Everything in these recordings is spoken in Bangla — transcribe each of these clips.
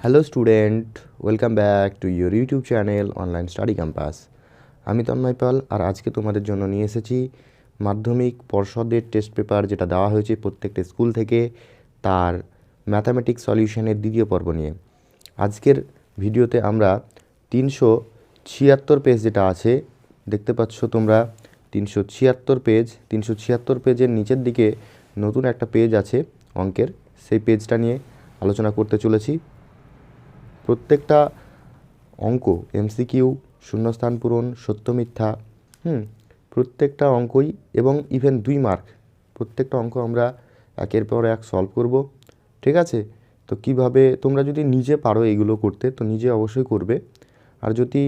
Hello student, welcome back to your YouTube channel online study campus. আমি তন্ময় পাল, আর আজকে তোমাদের জন্য নিয়ে এসেছি মাধ্যমিক পর্ষদের টেস্ট পেপার যেটা দেওয়া হয়েছে প্রত্যেকটা স্কুল থেকে, তার ম্যাথামেটিক্স সলিউশনের দ্বিতীয় পর্ব নিয়ে। আজকের ভিডিওতে আমরা 376 পেজ যেটা আছে দেখতে পাচ্ছ তোমরা, 376 পেজের নিচের দিকে নতুন একটা পেজ আছে অঙ্কের, সেই পেজটা নিয়ে আলোচনা করতে চলেছি। প্রত্যেকটা অঙ্ক এমসিকিউ, শূন্যস্থান পূরণ, সত্য মিথ্যা, প্রত্যেকটা অঙ্কই এবং ইভেন 2 মার্ক প্রত্যেকটা অঙ্ক আমরা একের পর এক সলভ করব। ঠিক আছে? তো কিভাবে তোমরা যদি নিজে পারো এগুলো করতে তো নিজে অবশ্যই করবে, আর যদি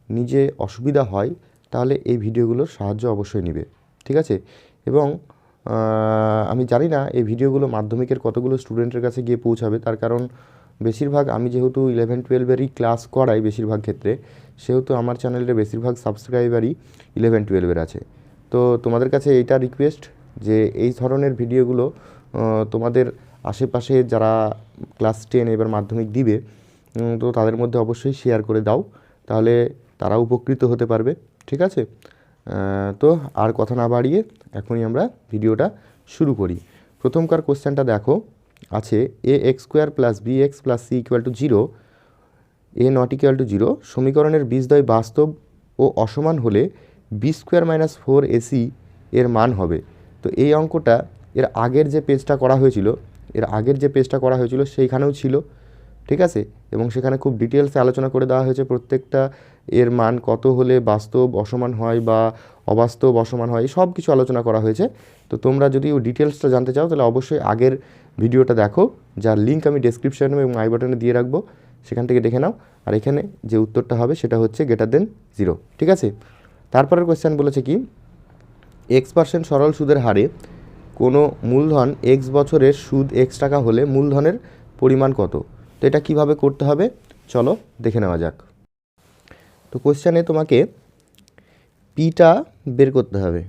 নিজে অসুবিধা হয় তাহলে এই ভিডিওগুলোর সাহায্য অবশ্যই নেবে। ঠিক আছে? এবং আমি জানি না এই ভিডিওগুলো মাধ্যমিকের কতগুলো স্টুডেন্টের কাছে গিয়ে পৌঁছাবে, তার কারণ বেশিরভাগ আমি যেহেতু 11-12-এরই ক্লাস করাই বেশিরভাগ ক্ষেত্রে, সেহেতু আমার চ্যানেলের বেশিরভাগ সাবস্ক্রাইবারই 11-12-এর আছে। তো তোমাদের কাছে এইটা রিকোয়েস্ট যে এই ধরনের ভিডিওগুলো তোমাদের আশেপাশে যারা ক্লাস 10 এবার মাধ্যমিক দিবে তো তাদের মধ্যে অবশ্যই শেয়ার করে দাও, তাহলে তারা উপকৃত হতে পারবে। ঠিক আছে? তো আর কথা না বাড়িয়ে এখনই আমরা ভিডিওটা শুরু করি। প্রথমকার কোশ্চেনটা দেখো, আছে ax² + bx + c = 0, a ≠ 0 সমীকরণের বীজদ্বয় বাস্তব ও অসমান হলে b² - 4ac এর মান হবে। তো এই অঙ্কটা এর আগের যে পেজটা করা হয়েছিল সেইখানেও ছিল। ঠিক আছে? এবং সেখানে খুব ডিটেলসে আলোচনা করে দেওয়া হয়েছে প্রত্যেকটা এর মান কত হলে বাস্তব অসমান হয় বা অবাস্তব অসমান হয়, সব কিছু আলোচনা করা হয়েছে। তো তোমরা যদি ওই ডিটেলসটা জানতে চাও তাহলে অবশ্যই আগের ভিডিওটা দেখো, যার লিঙ্ক আমি ডেসক্রিপশনে এবং আই বাটনে দিয়ে রাখবো, সেখান থেকে দেখে নাও। আর এখানে যে উত্তরটা হবে সেটা হচ্ছে > 0। ঠিক আছে? তারপরের কোয়েশ্চেন বলেছে কি, x% সরল সুদের হারে কোনো মূলধন x বছরের সুদ x টাকা হলে মূলধনের পরিমাণ কত? তো এটা কীভাবে করতে হবে চলো দেখে নেওয়া যাক। তো কোয়েশ্চেনে তোমাকে পিটা বের করতে হবে,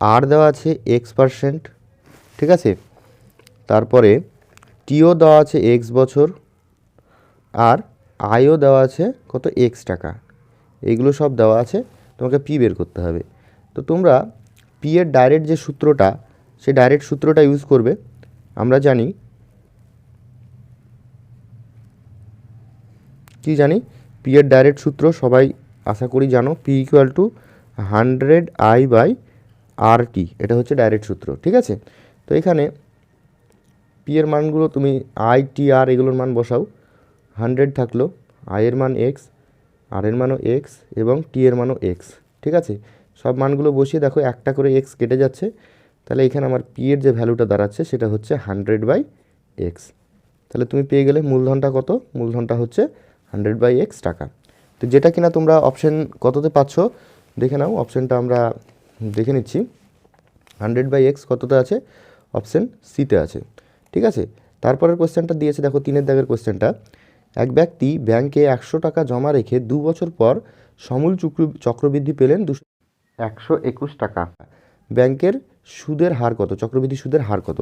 আর দেওয়া আছে x%, ঠিক আছে? তারপরে টিও দেওয়া আছে x বছর, আর আয়ও দেওয়া আছে কত x টাকা, এইগুলো সব দেওয়া আছে, তোমাকে পি বের করতে হবে। তো তোমরা পি এর ডাইরেক্ট যে সূত্রটা, সেই ডাইরেক্ট সূত্রটা ইউজ করবে। আমরা জানি কি জানি, পি এর ডাইরেক্ট সূত্র সবাই আশা করি জানো, পি = 100I/RT, এটা হচ্ছে ডাইরেক্ট সূত্র। ঠিক আছে? তো এখানে পি এর মানগুলো তুমি আই, টি, আর এগুলোর মান বসাও। 100 থাকলো, আই এর মান x, আর এর মানও x এবং টি এর মানও x। ঠিক আছে? সব মানগুলো বসিয়ে দেখো একটা করে x কেটে যাচ্ছে, তাহলে এখানে আমার পি এর যে ভ্যালুটা দাঁড়াচ্ছে সেটা হচ্ছে 100/x। তাহলে তুমি পেয়ে গেলে মূলধনটা কত, মূলধনটা হচ্ছে 100/x টাকা। তো যেটা কিনা তোমরা অপশন কততে পাচ্ছ দেখে নাও, অপশনটা আমরা দেখে নিচ্ছি। 100/x কততে আছে? অপশন সিতে আছে। ঠিক আছে? তারপরের কোয়েশ্চেনটা দিয়েছে দেখো, 3 দাগের কোয়েশ্চেনটা, এক ব্যক্তি ব্যাংকে 100 টাকা জমা রেখে 2 বছর পর সমূল চক্রবৃদ্ধি পেলেন 121 টাকা। ব্যাংকের সুদের হার কত, চক্রবৃদ্ধি সুদের হার কত?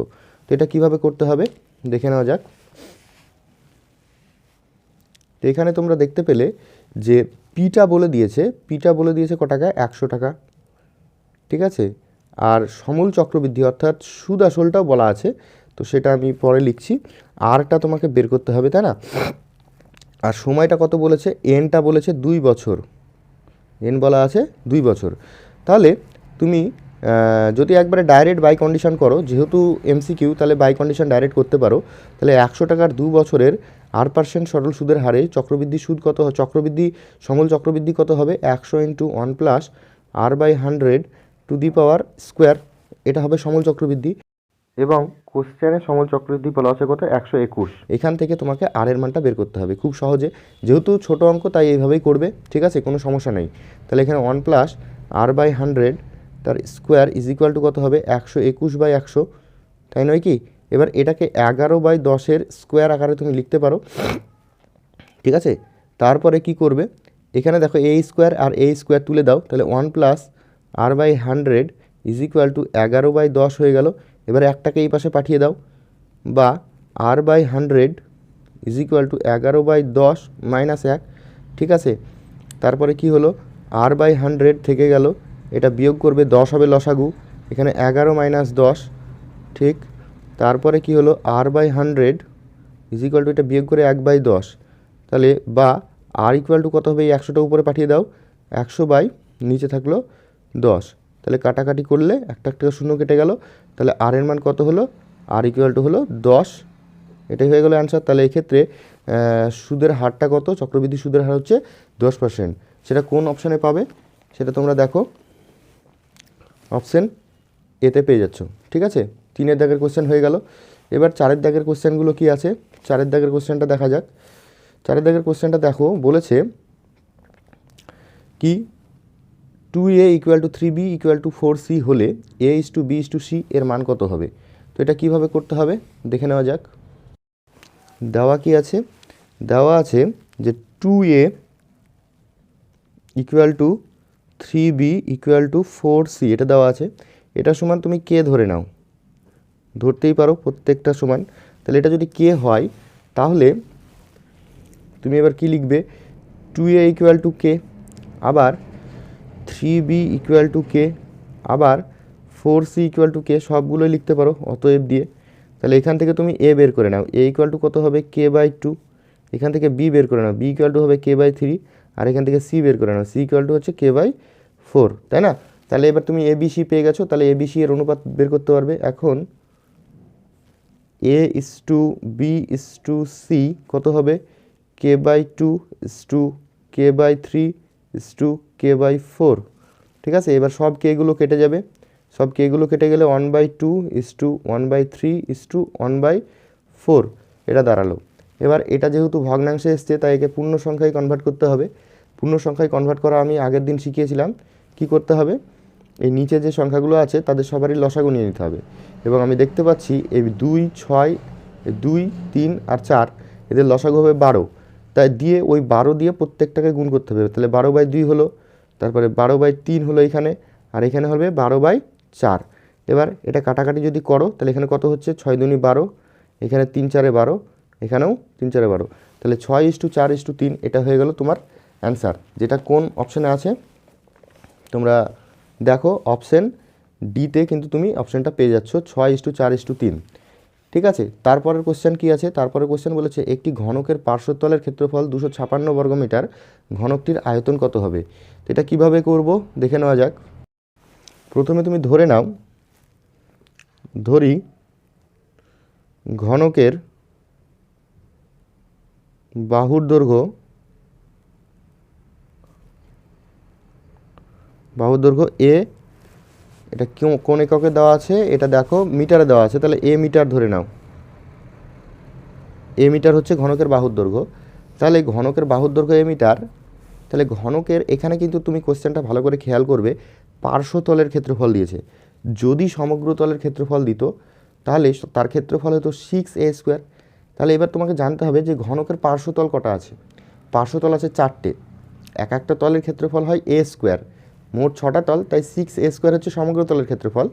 তো এটা কিভাবে করতে হবে দেখে নেওয়া যাক। তো এখানে তোমরা দেখতে পেলে যে পিটা বলে দিয়েছে ক টাকা, 100 টাকা। ঠিক আছে? আর সমূল চক্রবৃদ্ধি অর্থাৎ সুদ আসলটাও বলা আছে, তো সেটা আমি পরে লিখছি। আরটা তোমাকে বের করতে হবে, তাই না? আর সময়টা কত বলেছে, এনটা বলেছে 2 বছর, এন বলা আছে 2 বছর। তাহলে তুমি যদি একবারে ডাইরেক্ট বাই কন্ডিশন করো, যেহেতু এমসিকিউ, তাহলে বাই কন্ডিশন ডাইরেক্ট করতে পারো। তাহলে 100 টাকার 2 বছরের r% সরল সুদের হারে চক্রবৃদ্ধি সুদ কত, সমূল চক্রবৃদ্ধি কত হবে? 100 × 1 + r/100^2, এটা হবে সমূল চক্রবৃদ্ধি। এবং কোশ্চেনে সমূল চক্রবৃদ্ধি বলা আছে কত, 121। এখান থেকে তোমাকে আর এর মানটা বের করতে হবে খুব সহজে, যেহেতু ছোট অঙ্ক তাই এইভাবেই করবে। ঠিক আছে? কোনো সমস্যা নেই। তাহলে এখানে 1 + r/100 তার স্কোয়ার = কত হবে? 121/100, তাই নয় কি? এবার এটাকে 11/10 স্কোয়ার আকারে তুমি লিখতে পারো। ঠিক আছে? তারপরে কি করবে, এখানে দেখো a² আর a² তুলে দাও, তাহলে 1 + r/100 = 11/10 হয়ে গেল। এবার একটাকে এই পাশে পাঠিয়ে দাও, বা r/100 is equal two 11/10 minus 1, ঠিক আছে। তারপরে কি হলো, r/100 থেকে গেল, এটা বিয়োগ করবে, 10 হবে লসাগু, এখানে 11 মাইনাস 10, ঠিক। তারপরে কি হলো, r/100 ইজ ইকুয়াল টু এটা বিয়োগ করে 1/10, তাহলে বা r ইকুয়াল টু কত হবে, এই 100টা উপরে পাঠিয়ে দাও, 100 বাই নিচে থাকলো 10, তাহলে কাটাকাটি করলে একটা একটা শূন্য কেটে গেল, তাহলে r এর মান কত হলো, r ইকুয়াল টু হলো 10, এটাই হয়ে গেল অ্যান্সার। তাহলে এক্ষেত্রে সুদের হারটা কত, চক্রবৃদ্ধি সুদের হার হচ্ছে 10%। সেটা কোন অপশানে পাবে সেটা তোমরা দেখো, অপশান এতে পেয়ে যাচ্ছ, ঠিক আছে। 3 দাগের কোশ্চেন হয়ে গেল। এবার 4 দাগের কোশ্চেনগুলো কি আছে, 4 দাগের কোশ্চেনটা দেখা যাক। 4 দাগের কোশ্চেনটা দেখো, বলেছে কি 2a equal to 3b equal to 4c হলে a:b:c এর মান কত হবে। তো এটা কিভাবে করতে হবে দেখে নেওয়া যাক। দেওয়া কি আছে, দেওয়া আছে যে 2a equal to 3b equal to 4c, এটা দেওয়া আছে। এটা সমান তুমি কে ধরে নাও, ধরতেই পারো প্রত্যেকটা সমান। তাহলে এটা যদি কে হয় তাহলে তুমি এবার কি লিখবে, 2a ইকুয়াল টু কে, আবার 3b ইকুয়াল টু কে, আবার 4c ইকুয়াল টু কে, সবগুলোই লিখতে পারো অতএব দিয়ে। তাহলে এখান থেকে তুমি এ বের করে নাও, এ ইকুয়াল টু কত হবে, k/2, এখান থেকে বি বের করে নাও, বি ইকুয়াল টু হবে k/3, আর এখান থেকে সি বের করে নাও, সি ইকুয়াল টু হচ্ছে k/4, তাই না। তাহলে এবার তুমি ABC পেয়ে গেছো, তাহলে ABC এর অনুপাত বের করতে পারবে। এখন a:b:c কত হবে, k/2 k/3 k/4, ঠিক আছে। এবার সব কেগুলো কেটে যাবে, সব কেগুলো কেটে গেলে 1/2 1/3 1/4 এটা দাঁড়ালো। এবার এটা যেহেতু ভগ্নাংশে এসছে তাই একে পূর্ণ সংখ্যায় কনভার্ট করতে হবে। পূর্ণ সংখ্যায় কনভার্ট করা আমি আগের দিন শিখিয়েছিলাম। কি করতে হবে, এই নিচে যে সংখ্যাগুলো আছে তাদের সবারই লসাগু নিয়ে নিতে হবে। এবং আমি দেখতে পাচ্ছি এই 2 6 2 3 আর 4 এদের লসাগু হবে 12, তাই দিয়ে ওই 12 দিয়ে প্রত্যেকটাকে গুণ করতে হবে। তাহলে 12/2 হলো, তারপরে 12/3 হলো এখানে, আর এখানে হবে 12/4। এবার এটা কাটাকাটি যদি করো তাহলে এখানে কত হচ্ছে, 6 দুনি 12, এখানে 3 4 12, এখানেও 3 4 12, তাহলে 6:4:3 এটা হয়ে গেল তোমার অ্যান্সার। যেটা কোন অপশানে আছে তোমরা দেখো, অপশান ডিতে কিন্তু তুমি অপশানটা পেয়ে যাচ্ছ 6:4:3, ঠিক আছে। তারপরের কোশ্চেন কি আছে, তারপরের কোশ্চেন বলেছে একটি ঘনকের পার্শ্বতলের ক্ষেত্রফল 256 বর্গমিটার, ঘনকটির আয়তন কত হবে। তো এটা কীভাবে করব দেখে নেওয়া যাক। প্রথমে তুমি ধরে নাও, ধরি ঘনকের বাহুর দৈর্ঘ্য এ, এটা কোন এককে দেওয়া আছে, এটা দেখো মিটারে দেওয়া আছে, তাহলে এ মিটার ধরে নাও, এ মিটার হচ্ছে ঘনকের বাহুর দৈর্ঘ্য। তাহলে ঘনকের বাহুর দৈর্ঘ্য এ মিটার, তাহলে ঘনকের এখানে কিন্তু তুমি কোশ্চেনটা ভালো করে খেয়াল করবে, পার্শ্বতলের ক্ষেত্রফল দিয়েছে। যদি সমগ্র তলের ক্ষেত্রফল দিত তাহলে তার ক্ষেত্রফল হতো 6a²। তাহলে এবার তোমাকে জানতে হবে যে ঘনকের পার্শ্বতল কটা আছে। পার্শ্বতল আছে 4টে, এক একটা তলের ক্ষেত্রফল হয় a², মোট 6টা তল, তাই 6a² হচ্ছে সমগ্র তলের ক্ষেত্রফল,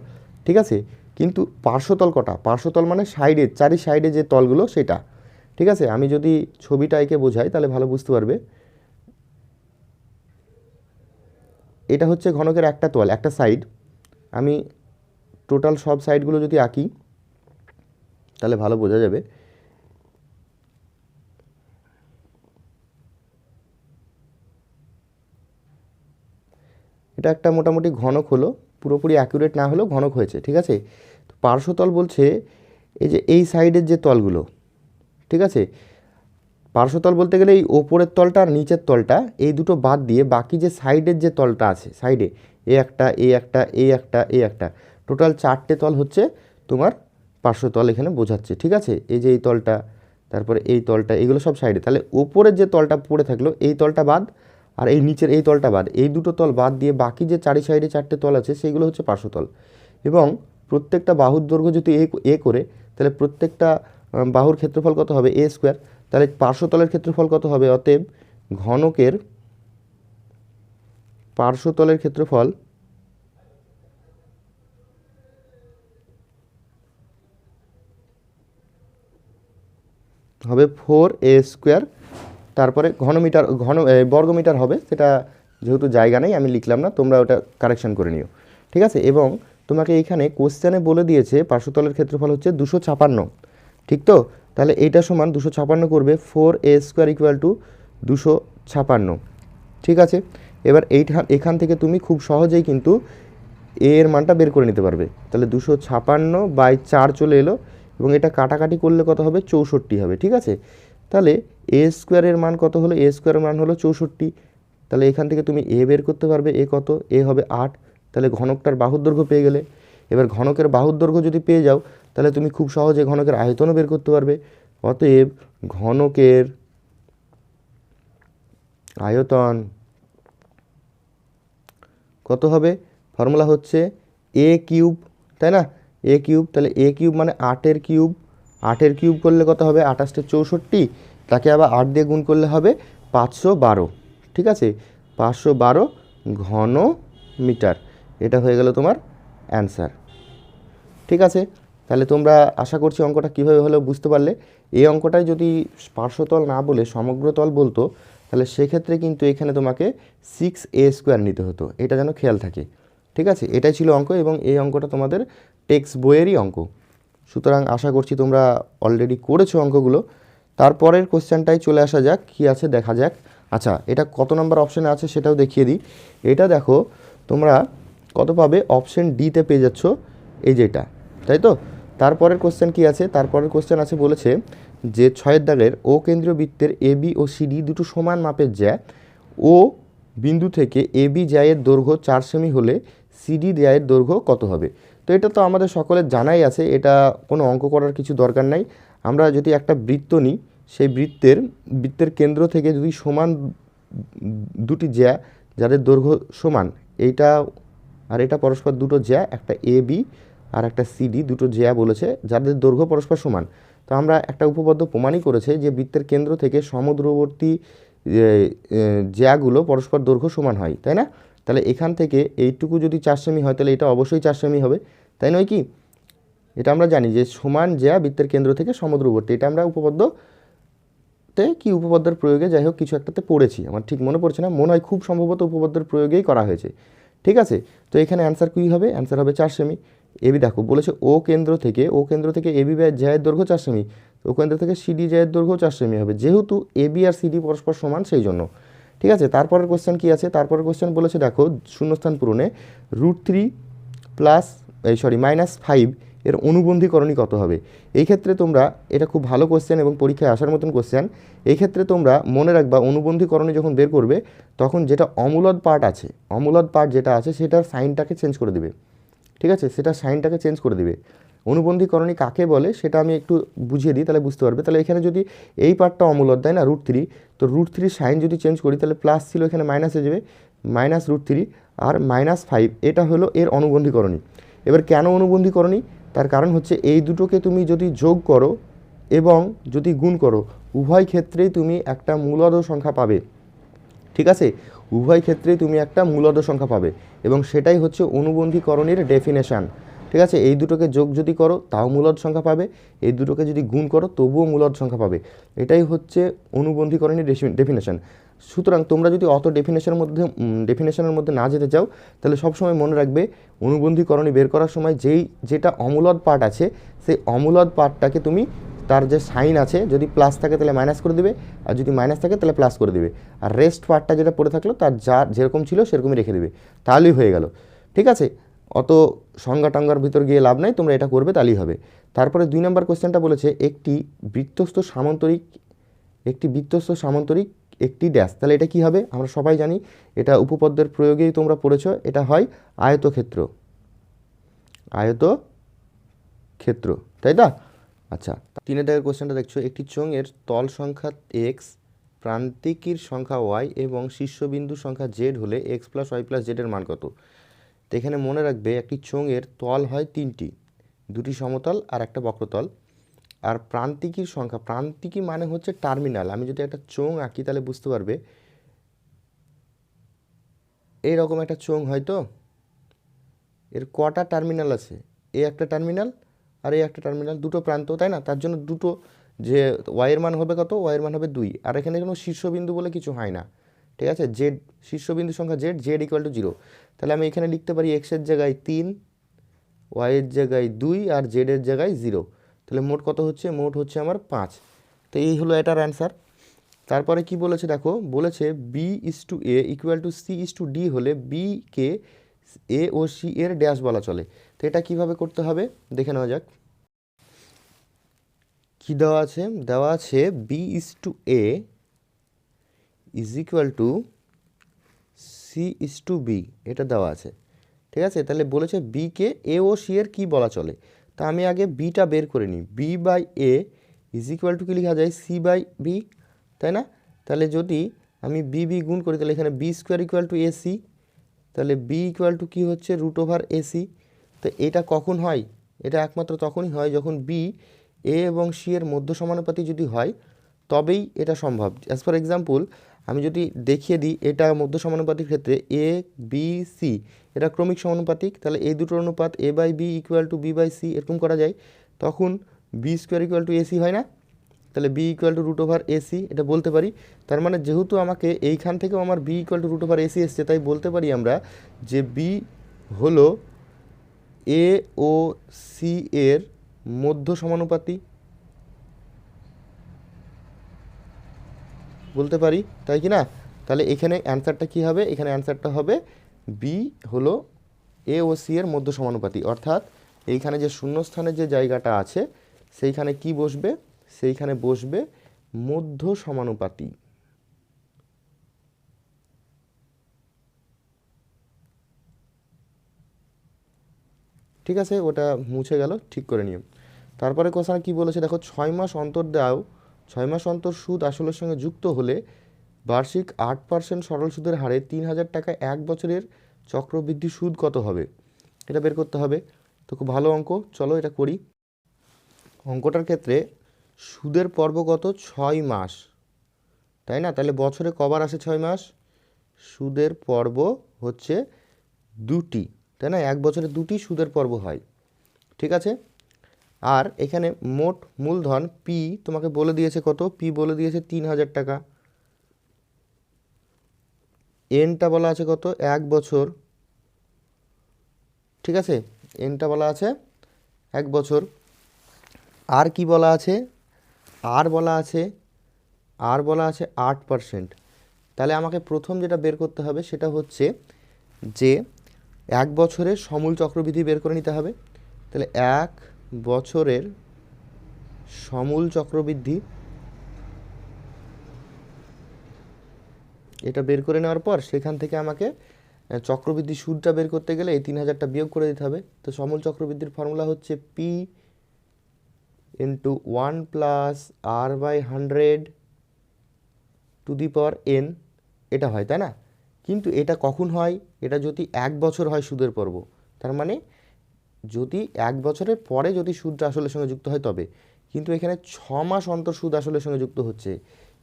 ঠিক আছে। কিন্তু পার্শ্বতল কটা, পার্শ্বতল মানে সাইডে, চারি সাইডে যে তলগুলো সেটা, ঠিক আছে। আমি যদি ছবিটা এঁকে বোঝাই তাহলে ভালো বুঝতে পারবে। এটা হচ্ছে ঘনকের একটা তল, একটা সাইড। আমি টোটাল সব সাইডগুলো যদি আঁকি তাহলে ভালো বোঝা যাবে। এটা একটা মোটামুটি ঘনক হলো, পুরোপুরি অ্যাকুরেট না হলেও ঘনক হয়েছে, ঠিক আছে। পার্শ্বতল বলছে এই যে এই সাইডের যে তলগুলো, ঠিক আছে। পার্শ্বতল বলতে গেলে এই ওপরের তলটা আর নিচের তলটা, এই দুটো বাদ দিয়ে বাকি যে সাইডের যে তলটা আছে, সাইডে এ একটা টোটাল 4টে তল হচ্ছে তোমার পার্শ্বতল এখানে বোঝাচ্ছে, ঠিক আছে। এই যে এই তলটা, তারপরে এই তলটা, এগুলো সব সাইডে। তাহলে ওপরের যে তলটা পড়ে থাকলো এই তলটা বাদ, আর এই নিচের এই তলটা বাদ, এই দুটো তল বাদ দিয়ে বাকি যে চারি সাইডে 4টে তল আছে সেইগুলো হচ্ছে পার্শ্বতল। এবং প্রত্যেকটা বাহুর দৈর্ঘ্য যদি এ করে তাহলে প্রত্যেকটা বাহুর ক্ষেত্রফল কত হবে, a²। তাহলে পার্শ্বতলের ক্ষেত্রফল কত হবে, অতএব ঘনকের পার্শ্বতলের ক্ষেত্রফল হবে 4a², তারপরে বর্গমিটার হবে, সেটা যেহেতু জায়গা নেই আমি লিখলাম না, তোমরা ওটা কারেকশন করে নিও, ঠিক আছে। এবং তোমাকে এইখানে কোশ্চেনে বলে দিয়েছে পার্শ্বতলের ক্ষেত্রফল হচ্ছে 256, ঠিক তো? তাহলে এইটা সমান 256 করবে, 4a² = 256, ঠিক আছে। এবার এখান থেকে তুমি খুব সহজেই কিন্তু এর মানটা বের করে নিতে পারবে। তাহলে 256/4 চলে এলো, এবং এটা কাটাকাটি করলে কত হবে? 64 হবে, ঠিক আছে। তাহলে a² মান কত হলো? a² মান হলো 64। তাহলে এখান থেকে তুমি এ বের করতে পারবে, এ কত? এ হবে 8। তাহলে ঘনকটার বাহুর দৈর্ঘ্য পেয়ে গেলে। এবার ঘনকের বাহুর দৈর্ঘ্য যদি পেয়ে যাও, তাহলে তুমি খুব সহজে ঘনকের আয়তনও বের করতে পারবে। অতএব ঘনকের আয়তন কত হবে? ফর্মুলা হচ্ছে a³, তাই না? a³, তাহলে a³ মানে 8-এর কিউব। 8-এর কিউব করলে কত হবে? 28 64, তাকে আবার 8 দিয়ে গুণ করলে হবে 512, ঠিক আছে। 512 ঘন মিটার, এটা হয়ে গেল তোমার অ্যান্সার, ঠিক আছে। তাহলে তোমরা আশা করছি অঙ্কটা কীভাবে হলেও বুঝতে পারলে। এই অঙ্কটায় যদি পার্শ্বতল না বলে সমগ্র তল বলতো, তাহলে সেক্ষেত্রে কিন্তু এখানে তোমাকে 6a² নিতে হতো, এটা যেন খেয়াল থাকে, ঠিক আছে। এটাই ছিল অঙ্ক, এবং এই অঙ্কটা তোমাদের টেক্সট বইয়েরই অঙ্ক। সুতরাং আশা করছি তোমরা অলরেডি করেছো অঙ্কগুলো। তারপরের কোশ্চেনটাই চলে আসা যাক, কী আছে দেখা যাক। আচ্ছা, এটা কত নম্বর অপশানে আছে সেটাও দেখিয়ে দিই। এটা দেখো তোমরা কত পাবে? অপশন ডিতে পেয়ে যাচ্ছ, এই যেটা, তাই তো। তারপরের কোশ্চেন কি আছে? তারপরের কোশ্চেন আছে, বলেছে যে 6-এর দাগের ও কেন্দ্রীয় বৃত্তের এবি ও সিডি দুটো সমান মাপের জ্যা, ও বিন্দু থেকে এবি জ্যায়ের দৈর্ঘ্য 4 সেমি হলে সিডি জ্যায়ের দৈর্ঘ্য কত হবে? তো এটা তো আমাদের সকলের জানাই আছে, এটা কোনো অঙ্ক করার কিছু দরকার নাই। আমরা যদি একটা বৃত্ত নিই, সেই বৃত্তের কেন্দ্র থেকে যদি সমান দুটি জ্যা যাদের দৈর্ঘ্য সমান, এইটা আর এটা পরস্পর দুটো জ্যা, একটা এ বি আর একটা সিডি, দুটো জ্যা বলেছে যাদের দৈর্ঘ্য পরস্পর সমান। তো আমরা একটা উপপাদ্য প্রমাণই করেছে যে বৃত্তের কেন্দ্র থেকে সমদূরবর্তী জ্যাগুলো পরস্পর দৈর্ঘ্য সমান হয়, তাই না? তাহলে এখান থেকে এইটুকু যদি 4 সেমি হয়, তাহলে এটা অবশ্যই 4 সেমি হবে, তাই নয় কি? এটা আমরা জানি যে সমান জ্যা বৃত্তের কেন্দ্র থেকে সমদূরবর্তী, এটা আমরা উপপাদ্যতে কি উপপাদ্যের প্রয়োগে যাই হোক কিছু একটাতে পড়েছি, আমার ঠিক মনে পড়ছে না, মনে হয় খুব সম্ভবত উপপাদ্যের প্রয়োগেই করা হয়েছে, ঠিক আছে। তো এখানে অ্যান্সার কী হবে? অ্যান্সার হবে 4 সেমি। এবি দেখো বলেছে ও কেন্দ্র থেকে এবি জ্যায়ের দৈর্ঘ্য 4 সেমি, ও কেন্দ্র থেকে সিডি জ্যায়ের দৈর্ঘ্য 4 সেমি হবে, যেহেতু এবি আর সিডি পরস্পর সমান সেই জন্য, ঠিক আছে। তারপরের কোশ্চেন কি আছে? তারপরের কোশ্চেন বলেছে দেখো শূন্যস্থান পূরণে √3 -5 এর অনুবন্ধীকরণী কত হবে? এই ক্ষেত্রে তোমরা, এটা খুব ভালো কোশ্চেন এবং পরীক্ষায় আসার মতন কোশ্চেন। এই ক্ষেত্রে তোমরা মনে রাখবা অনুবন্ধীকরণী যখন বের করবে, তখন যেটা অমূলদ পার্ট আছে, অমূলদ পার্ট যেটা আছে সেটার সাইনটাকে চেঞ্জ করে দিবে, ঠিক আছে, সেটা সাইনটাকে চেঞ্জ করে দিবে। অনুবন্ধীকরণী কাকে বলে সেটা আমি একটু বুঝিয়ে দিই, তাহলে বুঝতে পারবে। তাহলে এখানে যদি এই পার্টটা অমূলদ, তাই না, √3, তো √3 সাইন যদি চেঞ্জ করি, তাহলে প্লাস ছিল এখানে মাইনাস হয়ে যাবে, -√3 আর -5, এটা হলো এর অনুবন্ধীকরণী। এবার কেন অনুবন্ধীকরণী? তার কারণ হচ্ছে এই দুটোকে তুমি যদি যোগ করো এবং যদি গুণ করো, উভয় ক্ষেত্রেই তুমি একটা মূলদ সংখ্যা পাবে, ঠিক আছে, উভয় ক্ষেত্রেই তুমি একটা মূলদ সংখ্যা পাবে, এবং সেটাই হচ্ছে অনুবন্ধীকরণের ডেফিনেশান, ঠিক আছে। এই দুটোকে যোগ যদি করো তাও মূলদ সংখ্যা পাবে, এই দুটোকে যদি গুণ করো তবুও মূলদ সংখ্যা পাবে, এটাই হচ্ছে অনুবন্ধীকরণের ডেফিনেশান। সুতরাং তোমরা যদি অত ডেফিনেশনের মধ্যে না যেতে চাও, তাহলে সবসময় মনে রাখবে অনুবন্ধীকরণী বের করার সময় যেটা অমূলদ পার্ট আছে, সেই অমূলদ পার্টটাকে তুমি তার যে সাইন আছে, যদি প্লাস থাকে তাহলে মাইনাস করে দেবে, আর যদি মাইনাস থাকে তাহলে প্লাস করে দেবে, আর রেস্ট পার্টটা যেটা পড়ে থাকলো তার যেরকম ছিল সেরকমই রেখে দেবে, তাহলেই হয়ে গেল, ঠিক আছে। অত সংজ্ঞা টঙ্গার ভিতর গিয়ে লাভ নাই, তোমরা এটা করবে তাহলেই হবে। তারপরে 2 নম্বর কোশ্চেনটা বলেছে একটি বৃত্তস্থ সামান্তরিক একটি ড্যাশ, তাহলে এটা কি হবে? আমরা সবাই জানি এটা উপপাদ্যের প্রয়োগেই তোমরা পড়েছো, এটা হয় আয়তক্ষেত্র, তাই না? আচ্ছা, 3 দাগের কোশ্চেনটা দেখছো, একটি চোঙের তল সংখ্যা x, প্রান্তিকের সংখ্যা y এবং শীর্ষবিন্দুর সংখ্যা z হলে x + y + z এর মান কত? তো এখানে মনে রাখবে একটি চোঙের তল হয় 3টি, 2টি সমতল আর একটা বক্রতল, আর প্রান্তিকী মানে হচ্ছে টার্মিনাল। আমি যদি একটা চোঙ আঁকি তাহলে বুঝতে পারবে, এইরকম একটা চোঙ হয়তো, এর কটা টার্মিনাল আছে? এ একটা টার্মিনাল আর এই একটা টার্মিনাল, দুটো প্রান্ত, তাই না? তার জন্য দুটো যে ওয়াইয়ের মান হবে কত, ওয়াইয়ের মান হবে 2, আর এখানে কোনো শীর্ষবিন্দু বলে কিছু হয় না, ঠিক আছে। জেড শীর্ষবিন্দু সংখ্যা জেড, জেড ইকুয়াল টু 0, তাহলে আমি এখানে লিখতে পারি এক্সের জায়গায় 3, ওয়াইয়ের জায়গায় 2 আর জেডের জায়গায় 0, তাহলে মোট কত হচ্ছে, মোট হচ্ছে আমার 5। তো এই হলো এটার অ্যান্সার। তারপরে কি বলেছে দেখো, বলেছে B/A ইকুয়াল টু C/D হলে বিকে এ ও সি এর ড্যাশ বলা চলে। তো এটা কিভাবে করতে হবে দেখে নেওয়া যাক। কি দেওয়া আছে, দেওয়া আছে B/A is equal two C/B, এটা দেওয়া আছে, ঠিক আছে। তাহলে বলেছে বিকে এ ও সি এর কী বলা চলে, তা আমি আগে বিটা বের করে নিই। B/A ইজ ইকুয়াল টু কি লেখা যায়, C/B, তাই না। তাহলে যদি আমি বি গুণ করি তাহলে এখানে B² ইকুয়াল টু AC, তাহলে B ইকুয়াল টু কী হচ্ছে √AC। তো এটা কখন হয়, এটা একমাত্র তখনই হয় যখন B A এবং C এর মধ্য সমানুপাতি যদি হয়, তবেই এটা সম্ভব। অ্যাজ ফর এক্সাম্পল আমি যদি দেখিয়ে দিই, এটা মধ্য সমানুপাতির ক্ষেত্রে A/B/C এটা ক্রমিক সমানুপাতিক, তাহলে এই দুটোর অনুপাত A/B ইকুয়াল টু B/C এরকম করা যায়, তখন B² ইকুয়াল টু AC হয় না, তাহলে B ইকুয়াল টু √AC এটা বলতে পারি। তার মানে যেহেতু আমাকে এইখান থেকেও আমার B ইকুয়াল টু √AC এসছে, তাই বলতে পারি আমরা যে B হলো A ও C এর মধ্য সমানুপাতি, বলতে পারি, তাই কি না। তাহলে এখানে অ্যান্সারটা কী হবে, এখানে অ্যান্সারটা হবে বি হলো এ ও সি এর মধ্য সমানুপাতি, অর্থাৎ এইখানে যে শূন্যস্থানের যে জায়গাটা আছে সেইখানে কি বসবে, সেইখানে বসবে মধ্য সমানুপাতি। ঠিক আছে, ওটা মুছে গেল, ঠিক করে নিও। তারপরে কোশ্চেনে কি বলেছে দেখো, 6 মাস অন্তর দাও, 6 মাস অন্তর সুদ আসলের সঙ্গে যুক্ত হলে বার্ষিক 8% সরল সুদের হারে 3000 টাকা 1 বছরের চক্রবৃদ্ধি সুদ কত হবে, এটা বের করতে হবে। তো খুব ভালো অঙ্ক, চলো এটা করি। অঙ্কটার ক্ষেত্রে সুদের পর্ব কত, 6 মাস, তাই না। তাহলে বছরে কবার আসে 6 মাস, সুদের পর্ব হচ্ছে 2টি, তাই না, 1 বছরে 2টি সুদের পর্ব হয়, ঠিক আছে। আর এখানে মোট মূলধন পি তোমাকে বলে দিয়েছে কত, পি বলে দিয়েছে 3000 টাকা, এনটা বলা আছে কত 1 বছর, ঠিক আছে, এনটা বলা আছে 1 বছর। আর কি বলা আছে, আর বলা আছে, আর বলা আছে 8%। তাহলে আমাকে প্রথম যেটা বের করতে হবে সেটা হচ্ছে যে 1 বছরের সমূল চক্রবৃদ্ধি বের করে নিতে হবে। তাহলে 1 বছরের সমূল চক্রবৃদ্ধি, এটা বের করে নেওয়ার পর সেখান থেকে আমাকে চক্রবৃদ্ধি সুদটা বের করতে গেলে এই 3000টা বিয়োগ করে দিতে হবে। তো সমূল চক্রবৃদ্ধির ফর্মুলা হচ্ছে P into 1 plus R/100 to the power n, এটা হয়, তাই না। কিন্তু এটা কখন হয়, এটা যদি 1 বছর হয় সুদের পর্ব, তার মানে যদি 1 বছরের পরে যদি সুদটা আসলের সঙ্গে যুক্ত হয় তবে, কিন্তু এখানে 6 মাস অন্তর সুদ আসলের সঙ্গে যুক্ত হচ্ছে,